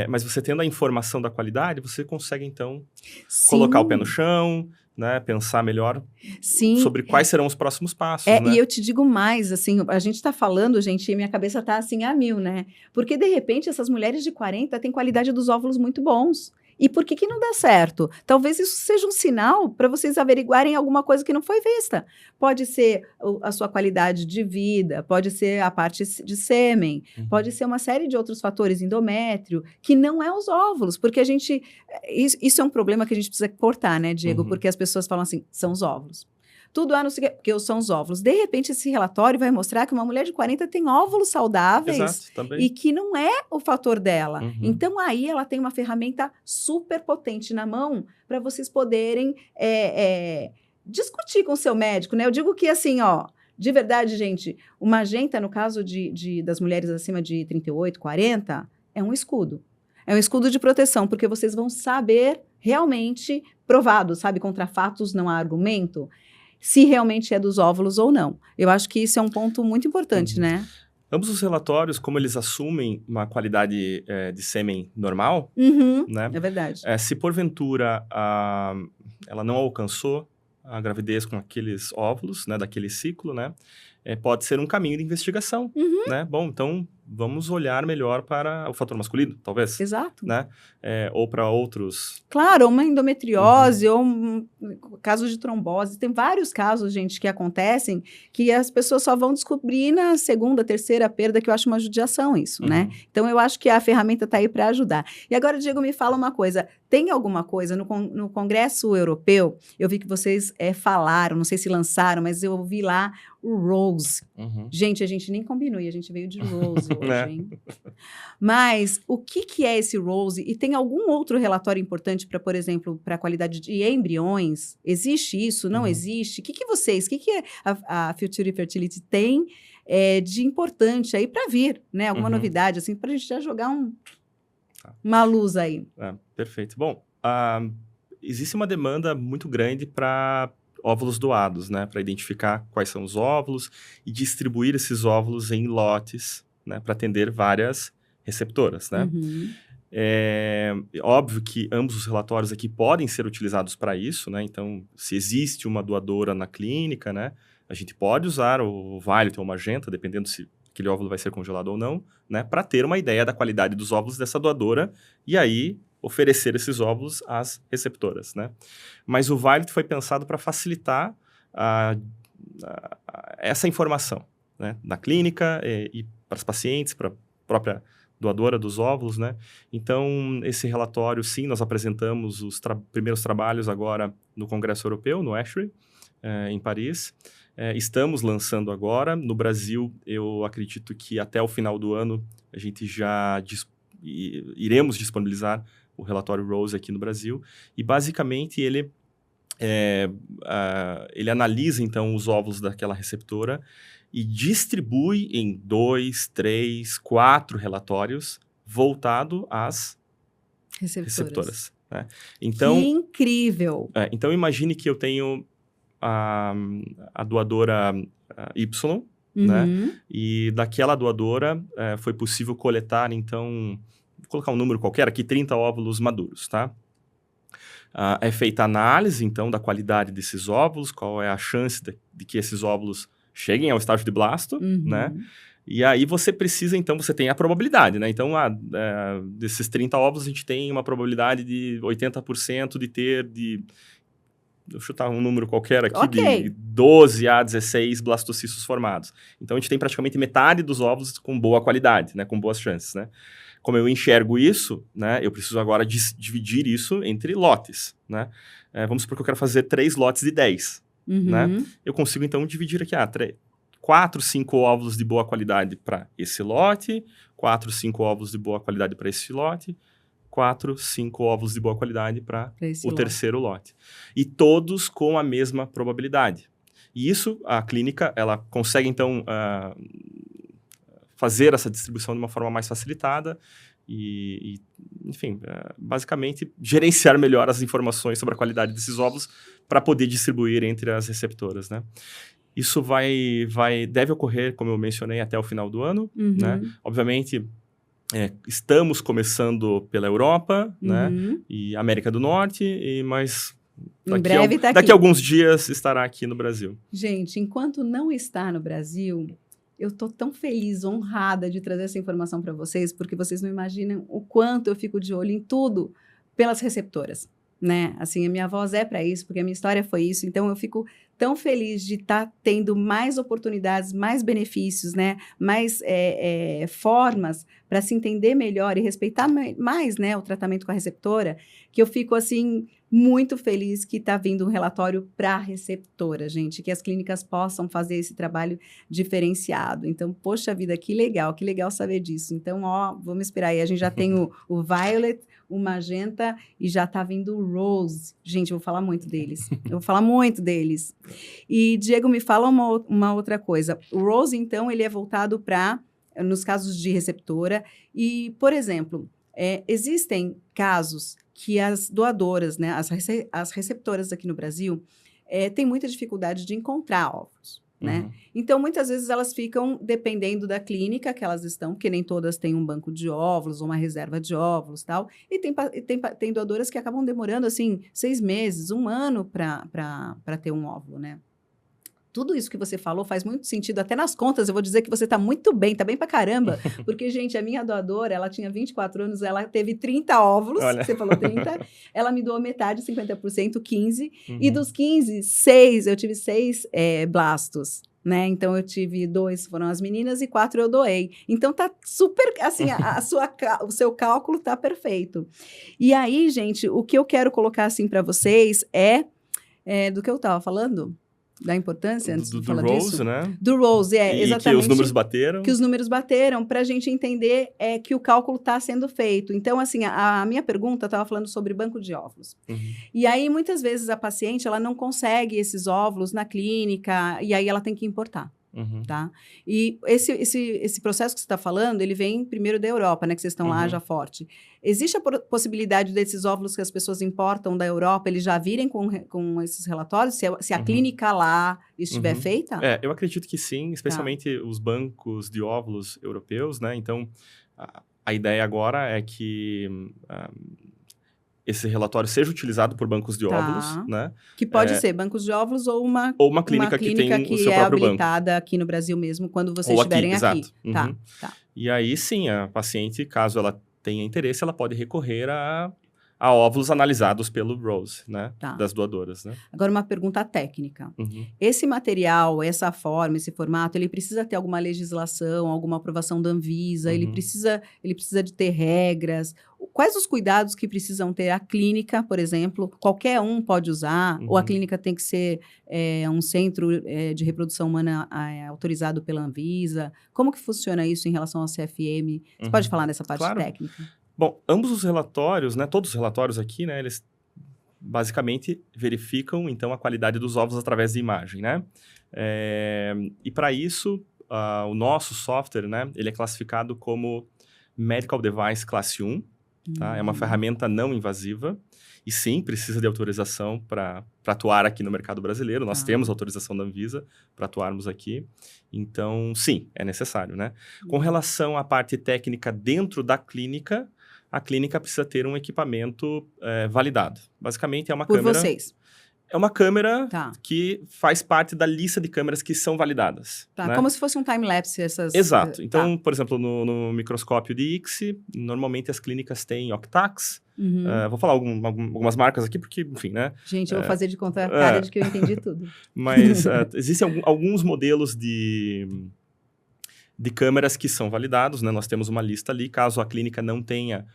Mas você tendo a informação da qualidade, você consegue, então, colocar o pé no chão, né, pensar melhor sobre quais serão os próximos passos, né? E eu te digo mais, assim, a gente está falando, gente, e minha cabeça está assim a mil, né? Porque, de repente, essas mulheres de 40 têm qualidade dos óvulos muito bons. E por que não dá certo? Talvez isso seja um sinal para vocês averiguarem alguma coisa que não foi vista. Pode ser a sua qualidade de vida, pode ser a parte de sêmen, pode ser uma série de outros fatores, endométrio, que não é os óvulos, porque a gente... Isso é um problema que a gente precisa cortar, né, Diego? Porque as pessoas falam assim, são os óvulos. Tudo não sei o que, porque são os óvulos. De repente, esse relatório vai mostrar que uma mulher de 40 tem óvulos saudáveis. Exato, e que não é o fator dela. Então, aí ela tem uma ferramenta super potente na mão para vocês poderem discutir com o seu médico, né? Eu digo que, assim, de verdade, gente, o Magenta, no caso das mulheres acima de 38, 40, é um escudo. É um escudo de proteção, porque vocês vão saber realmente provado, sabe, contra fatos não há argumento, se realmente é dos óvulos ou não. Eu acho que isso é um ponto muito importante, né? Ambos os relatórios, como eles assumem uma qualidade de sêmen normal, Uhum, né? é verdade. Se porventura ela não alcançou a gravidez com aqueles óvulos, né, daquele ciclo, né, pode ser um caminho de investigação, Uhum, né? Bom, então vamos olhar melhor para o fator masculino, talvez, exato. né? Ou para outros. Claro, uma endometriose ou casos de trombose. Tem vários casos, gente, que acontecem que as pessoas só vão descobrir na segunda, terceira perda, que eu acho uma judiação isso, né? Então, eu acho que a ferramenta está aí para ajudar. E agora, Diego, me fala uma coisa. Tem alguma coisa no Congresso Europeu, eu vi que vocês falaram, não sei se lançaram, mas eu vi lá o Rose. Gente, a gente nem combinou e a gente veio de Rose hoje, hein? Mas o que é esse Rose? E tem algum outro relatório importante para, por exemplo, para a qualidade de embriões? Existe isso? Não existe? O que a Future Fertility tem de importante aí para vir, né? Alguma novidade, assim, para a gente já jogar uma luz aí. Perfeito. Bom, existe uma demanda muito grande para óvulos doados, né? Para identificar quais são os óvulos e distribuir esses óvulos em lotes, né? Para atender várias receptoras, né? É óbvio que ambos os relatórios aqui podem ser utilizados para isso, né? Então, se existe uma doadora na clínica, né? A gente pode usar o Violet ou o Magenta, dependendo se aquele óvulo vai ser congelado ou não, né? Para ter uma ideia da qualidade dos óvulos dessa doadora e aí oferecer esses óvulos às receptoras, né? Mas o Violet foi pensado para facilitar essa informação, né? Na clínica e para os pacientes, para a própria doadora dos óvulos, né? Então, esse relatório, sim, nós apresentamos os primeiros trabalhos agora no Congresso Europeu, no ASHRAE, em Paris. Estamos lançando agora. No Brasil, eu acredito que até o final do ano a gente já iremos disponibilizar o relatório Rose aqui no Brasil. E, basicamente, ele analisa, então, os óvulos daquela receptora e distribui em 2, 3, 4 relatórios voltado às receptoras. Né? Então, que incrível! Então, imagine que eu tenho a doadora Y, né? E daquela doadora foi possível coletar, então, vou colocar um número qualquer aqui, 30 óvulos maduros, tá? É feita a análise, então, da qualidade desses óvulos, qual é a chance de que esses óvulos cheguem ao estágio de blasto, né? E aí você precisa, então, você tem a probabilidade, né? Então, desses 30 óvulos, a gente tem uma probabilidade de 80% de ter vou chutar um número qualquer aqui, de 12 a 16 blastocistos formados. Então, a gente tem praticamente metade dos óvulos com boa qualidade, né? Com boas chances, né? Como eu enxergo isso, né? Eu preciso agora dividir isso entre lotes, né? Vamos supor que eu quero fazer 3 lotes de 10, né? Eu consigo, então, dividir aqui, 4, 5 óvulos de boa qualidade para esse lote, 4, 5 óvulos de boa qualidade para esse lote, 4, 5 óvulos de boa qualidade para o terceiro lote. E todos com a mesma probabilidade. E isso, a clínica, ela consegue, então, fazer essa distribuição de uma forma mais facilitada e enfim, basicamente, gerenciar melhor as informações sobre a qualidade desses óvulos para poder distribuir entre as receptoras, né? Isso deve ocorrer, como eu mencionei, até o final do ano, né? Obviamente, estamos começando pela Europa, né? E América do Norte, mas daqui a alguns dias estará aqui no Brasil. Gente, enquanto não está no Brasil, eu estou tão feliz, honrada de trazer essa informação para vocês, porque vocês não imaginam o quanto eu fico de olho em tudo pelas receptoras, né? Assim, a minha voz é para isso, porque a minha história foi isso, então eu fico tão feliz de estar tendo mais oportunidades, mais benefícios, né? Mais formas para se entender melhor e respeitar mais, né, o tratamento com a receptora, que eu fico, assim, muito feliz que está vindo um relatório para a receptora, gente, que as clínicas possam fazer esse trabalho diferenciado. Então, poxa vida, que legal saber disso. Então, vamos esperar aí. A gente já tem o Violet, o Magenta e já está vindo o Rose. Gente, eu vou falar muito deles. E, Diego, me fala uma outra coisa. O Rose, então, ele é voltado para, nos casos de receptora. E, por exemplo, Existem casos que as doadoras, né, as receptoras aqui no Brasil, têm muita dificuldade de encontrar óvulos, né? Uhum. Então, muitas vezes elas ficam dependendo da clínica que elas estão, porque nem todas têm um banco de óvulos ou uma reserva de óvulos, tal. E tem doadoras que acabam demorando, assim, 6 meses, 1 ano para ter um óvulo, né? Tudo isso que você falou faz muito sentido. Até nas contas, eu vou dizer que você está muito bem, está bem pra caramba. Porque, gente, a minha doadora, ela tinha 24 anos, ela teve 30 óvulos, Olha. você falou 30. Ela me doou metade, 50%, 15. E Uhum. dos 15, 6, eu tive 6 blastos. Né? Então, eu tive 2, foram as meninas, e 4 eu doei. Então, tá super, assim, o seu cálculo tá perfeito. E aí, gente, o que eu quero colocar, assim, para vocês do que eu estava falando? Da importância, antes de Do falar Rose, disso? né? Do Rose, E que os números exatamente. bateram. Que os números bateram, para a gente entender que o cálculo está sendo feito. Então, assim, a minha pergunta estava falando sobre banco de óvulos. Uhum. E aí, muitas vezes, a paciente ela não consegue esses óvulos na clínica, e aí ela tem que importar. Uhum. Tá? E esse processo que você está falando, ele vem primeiro da Europa, né? Que vocês estão lá já forte. Existe a possibilidade desses óvulos que as pessoas importam da Europa, eles já virem com esses relatórios? Se a clínica lá estiver feita? Eu acredito que sim, especialmente os bancos de óvulos europeus, né? Então, a ideia agora é que esse relatório seja utilizado por bancos de óvulos, né? Que pode ser bancos de óvulos ou uma clínica que tem o seu é próprio banco. habilitada aqui no Brasil mesmo, quando vocês Ou estiverem aqui. Exato. Uhum. Tá. E aí, sim, a paciente, caso ela tenha interesse, ela pode recorrer a óvulos analisados pelo Rose, né? Das doadoras, né? Agora, uma pergunta técnica. Uhum. Esse material, essa forma, esse formato, ele precisa ter alguma legislação, alguma aprovação da Anvisa? Ele precisa de ter regras? Quais os cuidados que precisam ter a clínica, por exemplo? Qualquer um pode usar? Ou a clínica tem que ser um centro de reprodução humana autorizado pela Anvisa? Como que funciona isso em relação ao CFM? Você pode falar nessa parte técnica? Bom, ambos os relatórios, né, todos os relatórios aqui, né, eles basicamente verificam, então, a qualidade dos ovos através de imagem, né? E para isso, o nosso software, né, ele é classificado como Medical Device Classe 1, tá? É uma ferramenta não invasiva e sim, precisa de autorização para atuar aqui no mercado brasileiro. Nós temos autorização da Anvisa para atuarmos aqui. Então, sim, é necessário, né? Com relação à parte técnica dentro da clínica, a clínica precisa ter um equipamento validado. Basicamente, é uma câmera... Por vocês? É uma câmera que faz parte da lista de câmeras que são validadas. Né? Como se fosse um time-lapse. Exato. Então, por exemplo, no microscópio de ICSI, normalmente as clínicas têm Octax. Vou falar algumas marcas aqui, porque, enfim, né? Gente, eu vou fazer de conta a cara de que eu entendi tudo. Mas existem alguns modelos de câmeras que são validados, né? Nós temos uma lista ali. Caso a clínica não tenha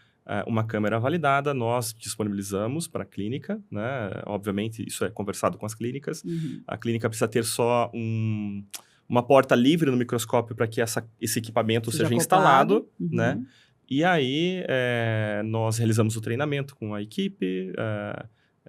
uma câmera validada, nós disponibilizamos para a clínica, né? Obviamente, isso é conversado com as clínicas. A clínica precisa ter só uma porta livre no microscópio para que esse equipamento seja instalado, né? E aí, nós realizamos o treinamento com a equipe,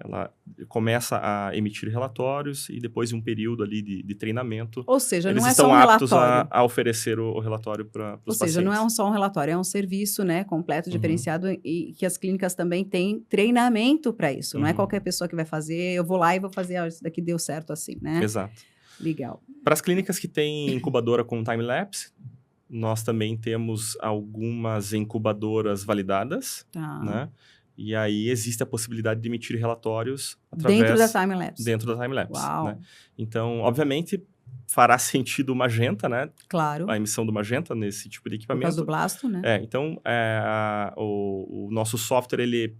ela começa a emitir relatórios e depois de um período ali de treinamento... Ou seja, eles não é estão só um aptos relatório. a oferecer o relatório para os pacientes. Ou seja, não é só um relatório, é um serviço, né, completo, diferenciado, e que as clínicas também têm treinamento para isso. Não é qualquer pessoa que vai fazer, eu vou lá e vou fazer, isso daqui deu certo assim, né? Exato. Legal. Para as clínicas que têm incubadora com time-lapse, nós também temos algumas incubadoras validadas, né? E aí existe a possibilidade de emitir relatórios através... Dentro da time-lapse. Dentro da time-lapse. Uau. Né? Então, obviamente, fará sentido o Magenta, né? Claro. A emissão do Magenta nesse tipo de equipamento. Por causa do blasto, né? Então, o nosso software, ele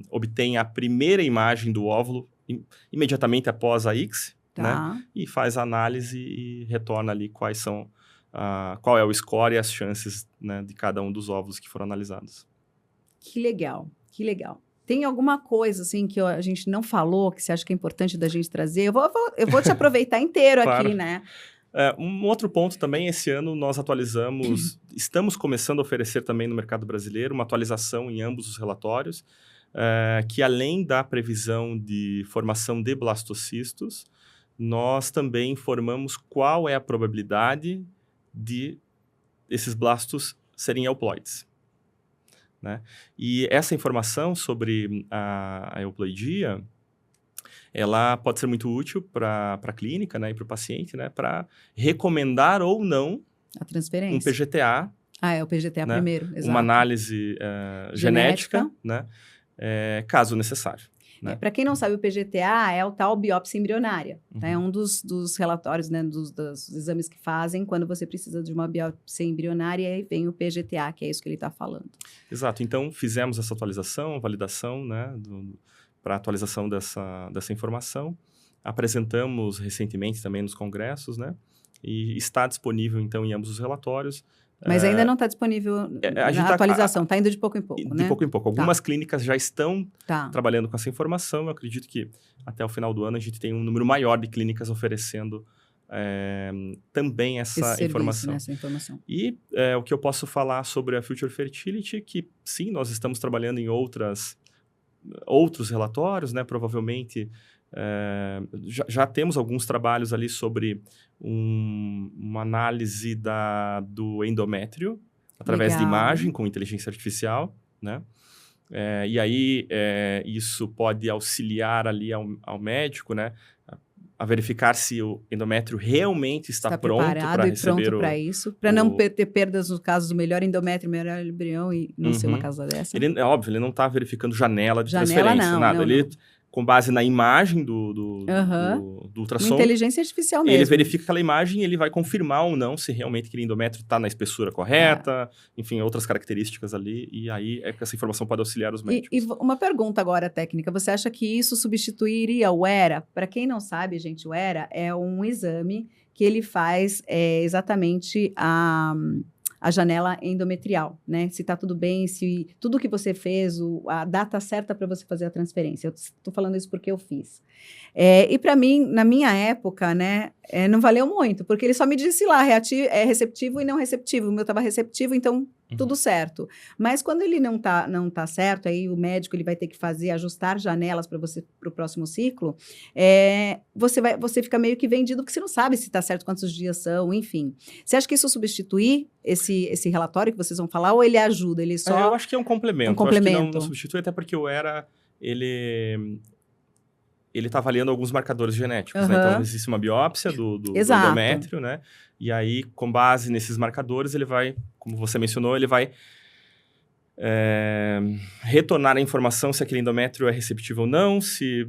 obtém a primeira imagem do óvulo imediatamente após a ICSI, né? E faz a análise e retorna ali qual é o score e as chances, né, de cada um dos óvulos que foram analisados. Que legal, que legal. Tem alguma coisa, assim, que a gente não falou, que você acha que é importante da gente trazer? Eu vou te aproveitar inteiro aqui, né? Um outro ponto também, esse ano nós atualizamos, estamos começando a oferecer também no mercado brasileiro uma atualização em ambos os relatórios, que além da previsão de formação de blastocistos, nós também informamos qual é a probabilidade de esses blastos serem euploides. né? E essa informação sobre a euploidia, ela pode ser muito útil para a clínica, né, e para o paciente, né, para recomendar ou não A um transferência. PGTA, É o PGTA né, primeiro, exato. uma análise genética, né, caso necessário. Né? Para quem não sabe, o PGTA é o tal biópsia embrionária. Tá? É um dos relatórios, né, dos exames que fazem quando você precisa de uma biópsia embrionária, e aí vem o PGTA, que é isso que ele está falando. Exato. Então, fizemos essa atualização, validação, né, para atualização dessa informação. Apresentamos recentemente também nos congressos, né, e está disponível, então, em ambos os relatórios. Mas ainda não está disponível na atualização, está indo de pouco em pouco, né? De pouco em pouco. Algumas clínicas já estão trabalhando com essa informação. Eu acredito que até o final do ano a gente tem um número maior de clínicas oferecendo também essa informação. Essa informação. E o que eu posso falar sobre a Future Fertility, que sim, nós estamos trabalhando em outros relatórios, né? Provavelmente já temos alguns trabalhos ali sobre uma análise do endométrio através de imagem com inteligência artificial, né? E aí isso pode auxiliar ali ao médico, né? A verificar se o endométrio realmente está pronto para receber pronto para isso, para não ter perdas no caso do melhor endométrio, melhor embrião e não ser uma causa dessa. É óbvio, ele não está verificando janela de transferência, nada. Ele, com base na imagem do ultrassom, uma inteligência artificial mesmo. Ele verifica aquela imagem e ele vai confirmar ou não se realmente aquele endométrio está na espessura correta, enfim, outras características ali, e aí essa informação pode auxiliar os médicos. E uma pergunta agora técnica, você acha que isso substituiria o ERA? Para quem não sabe, gente, o ERA é um exame que ele faz exatamente a janela endometrial, né? Se tá tudo bem, se tudo que você fez, a data certa para você fazer a transferência. Eu estou falando isso porque eu fiz. E para mim, na minha época, né, não valeu muito, porque ele só me disse lá, receptivo e não receptivo. O meu estava receptivo, então tudo certo. Mas quando ele não tá certo, aí o médico ele vai ter que ajustar janelas para você para o próximo ciclo, você fica meio que vendido, porque você não sabe se está certo, quantos dias são, enfim. Você acha que isso substitui esse relatório que vocês vão falar, ou ele ajuda? Ele só... Eu acho que é um complemento. Eu acho que não substitui, até porque o ERA, ele está avaliando alguns marcadores genéticos, né? Então, existe uma biópsia do endométrio, né? E aí, com base nesses marcadores, ele vai, como você mencionou, ele vai retornar a informação se aquele endométrio é receptivo ou não, se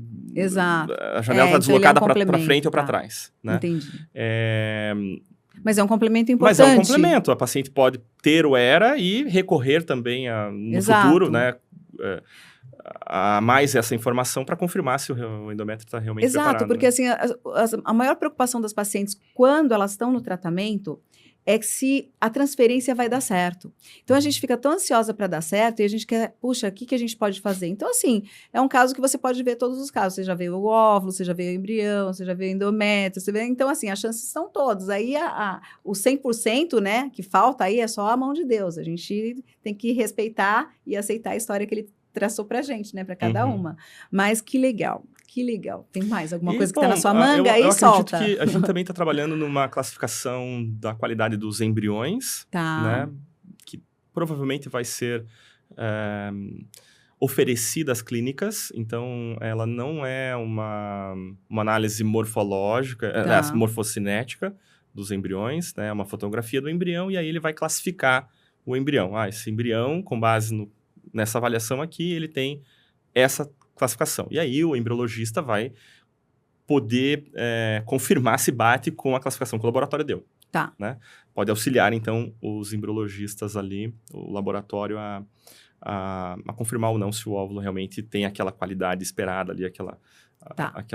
a janela está deslocada para frente ou para trás. Né? Entendi. Mas é um complemento importante. Mas é um complemento. A paciente pode ter o ERA e recorrer também no futuro, né? A mais essa informação para confirmar se o endométrio está realmente preparado. Exato, porque assim, a maior preocupação das pacientes quando elas estão no tratamento é que se a transferência vai dar certo. Então, a gente fica tão ansiosa para dar certo e a gente quer, puxa, o que a gente pode fazer? Então, assim, é um caso que você pode ver todos os casos. Você já vê o óvulo, você já vê o embrião, você já vê o endométrio, então, assim, as chances são todas. Aí, o 100%, né, que falta aí é só a mão de Deus. A gente tem que respeitar e aceitar a história que ele traçou pra gente, né, para cada uma. Mas que legal. Que legal. Tem mais alguma coisa que está na sua manga? Aí solta. Eu acredito que a gente também está trabalhando numa classificação da qualidade dos embriões, né? Que provavelmente vai ser oferecida às clínicas. Então, ela não é uma análise morfológica, morfocinética dos embriões, né? É uma fotografia do embrião e aí ele vai classificar o embrião. Esse embrião, com base nessa avaliação aqui, ele tem essa classificação. E aí o embriologista vai poder confirmar se bate com a classificação que o laboratório deu. Né? Pode auxiliar, então, os embriologistas ali, o laboratório, a confirmar ou não se o óvulo realmente tem aquela qualidade esperada ali, aquela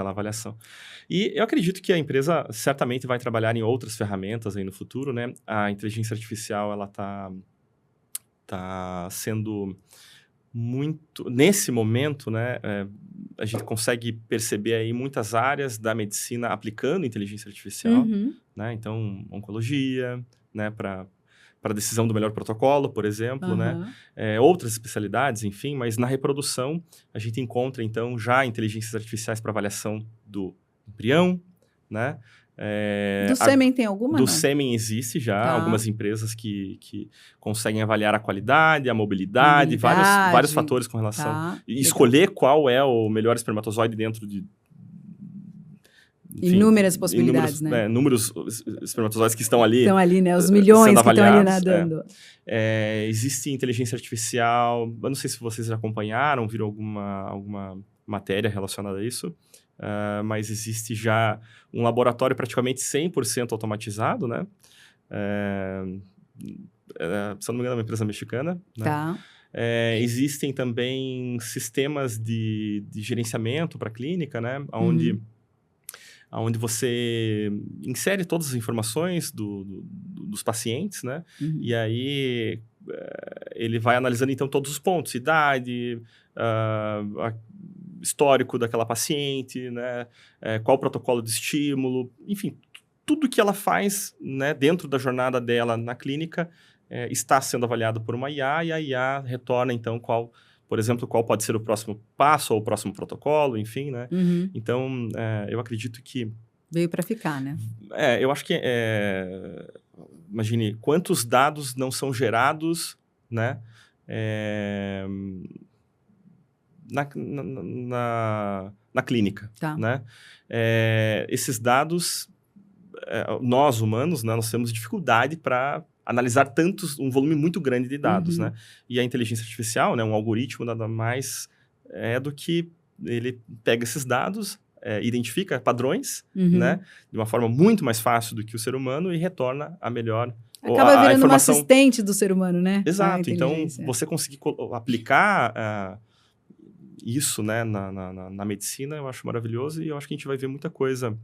avaliação. E eu acredito que a empresa certamente vai trabalhar em outras ferramentas aí no futuro, né? A inteligência artificial, ela tá sendo muito... Nesse momento, né, a gente consegue perceber aí muitas áreas da medicina aplicando inteligência artificial, né? Então, oncologia, né, para decisão do melhor protocolo, por exemplo, né? Outras especialidades, enfim, mas na reprodução a gente encontra, então, já inteligências artificiais para avaliação do embrião, né? Do sêmen tem alguma, Do não? sêmen existe já, Tá. algumas empresas que conseguem avaliar a qualidade, a mobilidade, vários fatores com relação... Tá, E legal. escolher qual é o melhor espermatozoide dentro de... enfim, Inúmeras possibilidades, né? Inúmeros espermatozoides que estão ali... Estão ali, né? Os milhões sendo que estão ali avaliados, nadando. Existe inteligência artificial, eu não sei se vocês acompanharam, viram alguma matéria relacionada a isso, mas existe já um laboratório praticamente 100% automatizado, né? Se eu não me engano, é uma empresa mexicana, né? Tá. Existem também sistemas de gerenciamento para a clínica, né? Onde você insere todas as informações dos pacientes, né? E aí ele vai analisando, então, todos os pontos, idade, histórico daquela paciente, né? Qual o protocolo de estímulo, enfim, tudo que ela faz, né, dentro da jornada dela na clínica está sendo avaliado por uma IA, e a IA retorna, então, por exemplo, qual pode ser o próximo passo ou o próximo protocolo, enfim, né? Então, eu acredito que... Veio para ficar, né? Eu acho que... imagine, quantos dados não são gerados, né? Na clínica, Tá. né? Esses dados, nós humanos, né, nós temos dificuldade para analisar um volume muito grande de dados, né? E a inteligência artificial, né, um algoritmo nada mais do que ele pega esses dados, identifica padrões, né, de uma forma muito mais fácil do que o ser humano e retorna a melhor... Acaba virando informação... uma assistente do ser humano, né? Exato. Então, você conseguir aplicar isso, né, na medicina, eu acho maravilhoso, e eu acho que a gente vai ver muita coisa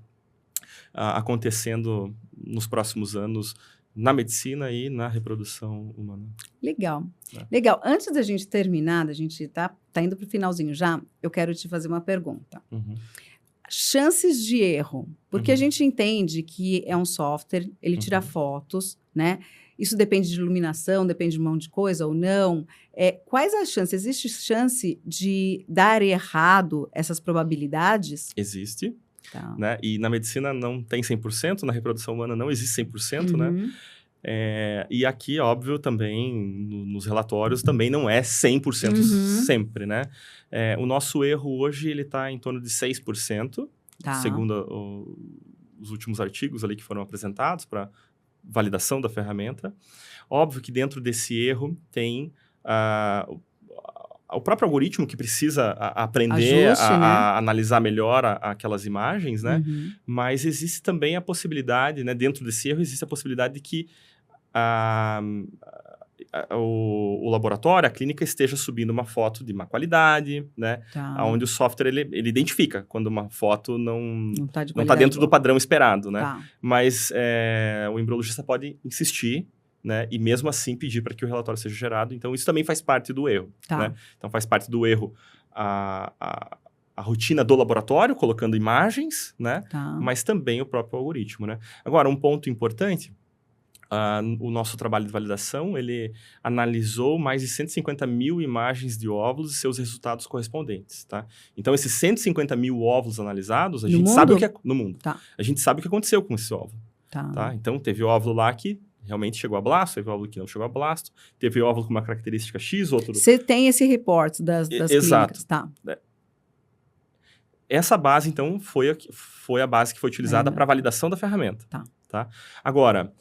acontecendo nos próximos anos na medicina e na reprodução humana. Legal. Legal. Antes da gente terminar, a gente tá indo para o finalzinho já, eu quero te fazer uma pergunta. Chances de erro, porque a gente entende que é um software, ele tira fotos, né? Isso depende de iluminação, depende de um monte de coisa ou não. Quais as chances? Existe chance de dar errado essas probabilidades? Existe. Tá. Né? E na medicina não tem 100%, na reprodução humana não existe 100%, né? E aqui, óbvio, também, nos relatórios, também não é 100% sempre, né? O nosso erro hoje, ele está em torno de 6%, segundo os últimos artigos ali que foram apresentados para validação da ferramenta. Óbvio que dentro desse erro tem o próprio algoritmo que precisa aprender a analisar melhor aquelas imagens, né? Mas existe também a possibilidade, né? Dentro desse erro, existe a possibilidade de que o laboratório, a clínica, esteja subindo uma foto de má qualidade, né? Onde o software, ele identifica quando uma foto não está dentro do padrão esperado, né? Mas o embriologista pode insistir, né? E mesmo assim pedir para que o relatório seja gerado. Então, isso também faz parte do erro, né? Então, faz parte do erro a rotina do laboratório, colocando imagens, né? Mas também o próprio algoritmo, né? Agora, um ponto importante... o nosso trabalho de validação, ele analisou mais de 150 mil imagens de óvulos e seus resultados correspondentes, tá? Então, esses 150 mil óvulos analisados, a gente sabe o que no mundo. A gente sabe o que aconteceu com esse óvulo, tá? Então, teve óvulo lá que realmente chegou a blasto, teve óvulo que não chegou a blasto, teve óvulo com uma característica X, outro... Você tem esse report das clínicas, tá? Essa base, então, foi a base que foi utilizada para a validação da ferramenta, tá? Agora...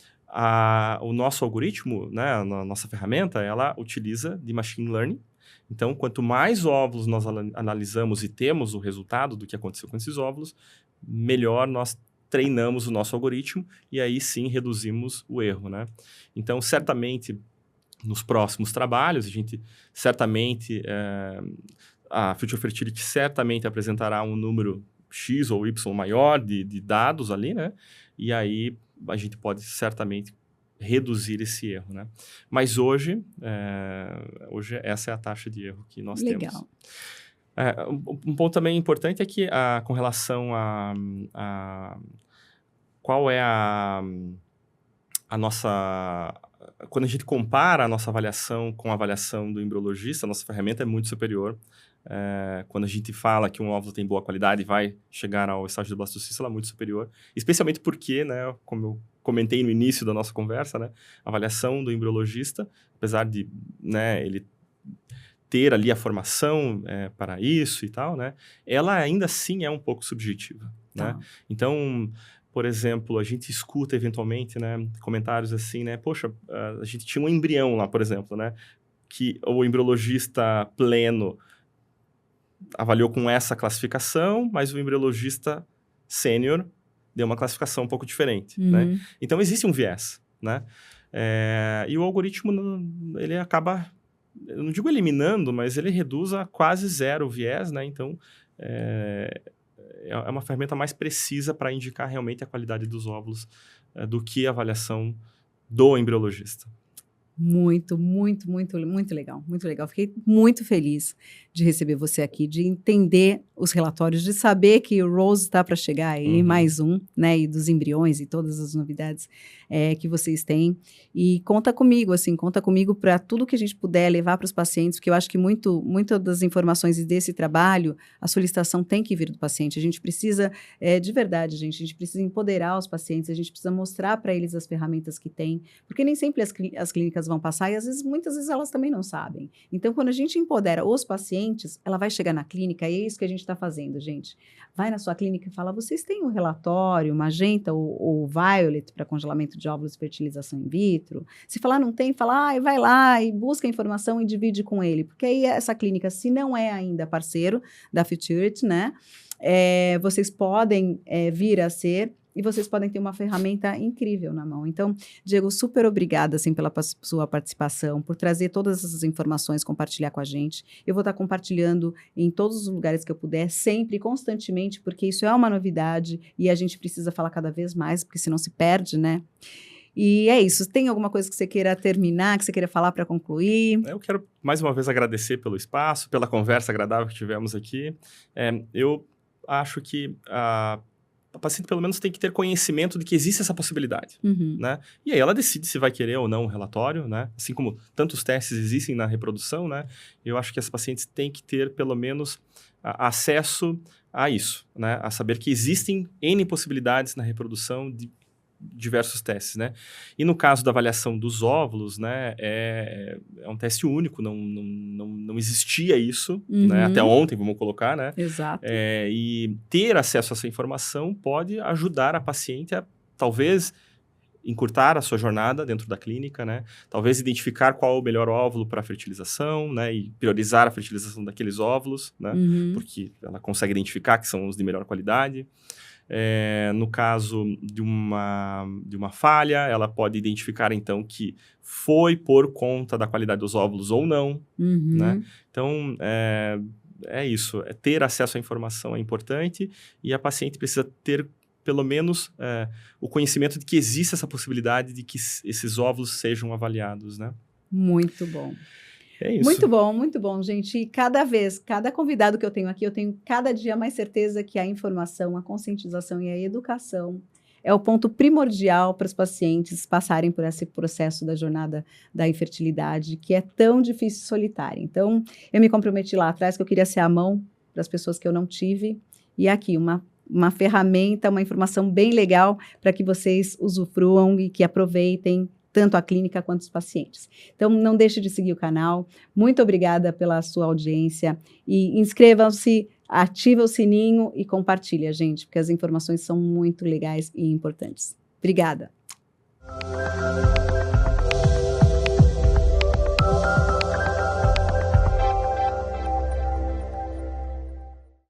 o nosso algoritmo, né, a nossa ferramenta, ela utiliza de machine learning. Então, quanto mais óvulos nós analisamos e temos o resultado do que aconteceu com esses óvulos, melhor nós treinamos o nosso algoritmo e aí sim reduzimos o erro, né? Então, certamente, nos próximos trabalhos, a gente certamente, a Future Fertility certamente apresentará um número X ou Y maior de dados ali, né? E aí a gente pode certamente reduzir esse erro, né? Mas hoje essa é a taxa de erro que nós temos. Um ponto também importante é que com relação qual é a nossa... Quando a gente compara a nossa avaliação com a avaliação do embriologista, a nossa ferramenta é muito superior quando a gente fala que um óvulo tem boa qualidade e vai chegar ao estágio do blastocista, ela é muito superior. Especialmente porque, né, como eu comentei no início da nossa conversa, né, a avaliação do embriologista, apesar de, né, ele ter ali a formação para isso e tal, né, ela ainda assim é um pouco subjetiva, né? Então, por exemplo, a gente escuta eventualmente, né, comentários assim, né, poxa, a gente tinha um embrião lá, por exemplo, né, que o embriologista pleno avaliou com essa classificação, mas o embriologista sênior deu uma classificação um pouco diferente, né? Então, existe um viés, né? E o algoritmo, ele acaba, eu não digo eliminando, mas ele reduz a quase zero o viés, né? Então, é uma ferramenta mais precisa para indicar realmente a qualidade dos óvulos do que a avaliação do embriologista. Muito, muito, muito, muito legal, muito legal. Fiquei muito feliz de receber você aqui, de entender os relatórios, de saber que o Rose está para chegar aí, mais um, né, e dos embriões e todas as novidades que vocês têm. E conta comigo, assim, conta comigo para tudo que a gente puder levar para os pacientes, porque eu acho que muitas das informações desse trabalho, a solicitação tem que vir do paciente. A gente precisa, de verdade, gente, a gente precisa empoderar os pacientes, a gente precisa mostrar para eles as ferramentas que tem, porque nem sempre as clínicas vão passar e às vezes, muitas vezes elas também não sabem. Então, quando a gente empodera os pacientes, ela vai chegar na clínica e é isso que a gente está fazendo, gente. Vai na sua clínica e fala, vocês têm um relatório, magenta ou violet para congelamento de óvulos e fertilização in vitro? Se falar não tem, fala, vai lá e busca a informação e divide com ele, porque aí essa clínica, se não é ainda parceiro da Futurity, né, vocês podem vir a ser, e vocês podem ter uma ferramenta incrível na mão. Então, Diego, super obrigada assim, pela sua participação, por trazer todas essas informações, compartilhar com a gente. Eu vou estar compartilhando em todos os lugares que eu puder, sempre, constantemente, porque isso é uma novidade e a gente precisa falar cada vez mais, porque senão se perde, né? E é isso. Tem alguma coisa que você queira terminar, que você queira falar para concluir? Eu quero, mais uma vez, agradecer pelo espaço, pela conversa agradável que tivemos aqui. Eu acho que a paciente, pelo menos, tem que ter conhecimento de que existe essa possibilidade, né? E aí ela decide se vai querer ou não um relatório, né? Assim como tantos testes existem na reprodução, né? Eu acho que as pacientes têm que ter, pelo menos, acesso a isso, né? A saber que existem N possibilidades na reprodução de diversos testes, né? E no caso da avaliação dos óvulos, né, é um teste único, não existia isso, né, até ontem, vamos colocar, né? Exato. E ter acesso a essa informação pode ajudar a paciente a, talvez, encurtar a sua jornada dentro da clínica, né? Talvez identificar qual é o melhor óvulo para a fertilização, né? E priorizar a fertilização daqueles óvulos, né? Porque ela consegue identificar que são os de melhor qualidade. No caso de uma falha, ela pode identificar, então, que foi por conta da qualidade dos óvulos ou não, né? Então, é isso. Ter acesso à informação é importante e a paciente precisa ter, pelo menos, o conhecimento de que existe essa possibilidade de que esses óvulos sejam avaliados, né? Muito bom. É isso. Muito bom, gente. E cada convidado que eu tenho aqui, eu tenho cada dia mais certeza que a informação, a conscientização e a educação é o ponto primordial para os pacientes passarem por esse processo da jornada da infertilidade, que é tão difícil e solitária. Então, eu me comprometi lá atrás que eu queria ser a mão para as pessoas que eu não tive. E aqui, uma ferramenta, uma informação bem legal para que vocês usufruam e que aproveitem tanto a clínica quanto os pacientes. Então, não deixe de seguir o canal. Muito obrigada pela sua audiência. E inscrevam-se, ative o sininho e compartilhe, gente, porque as informações são muito legais e importantes. Obrigada.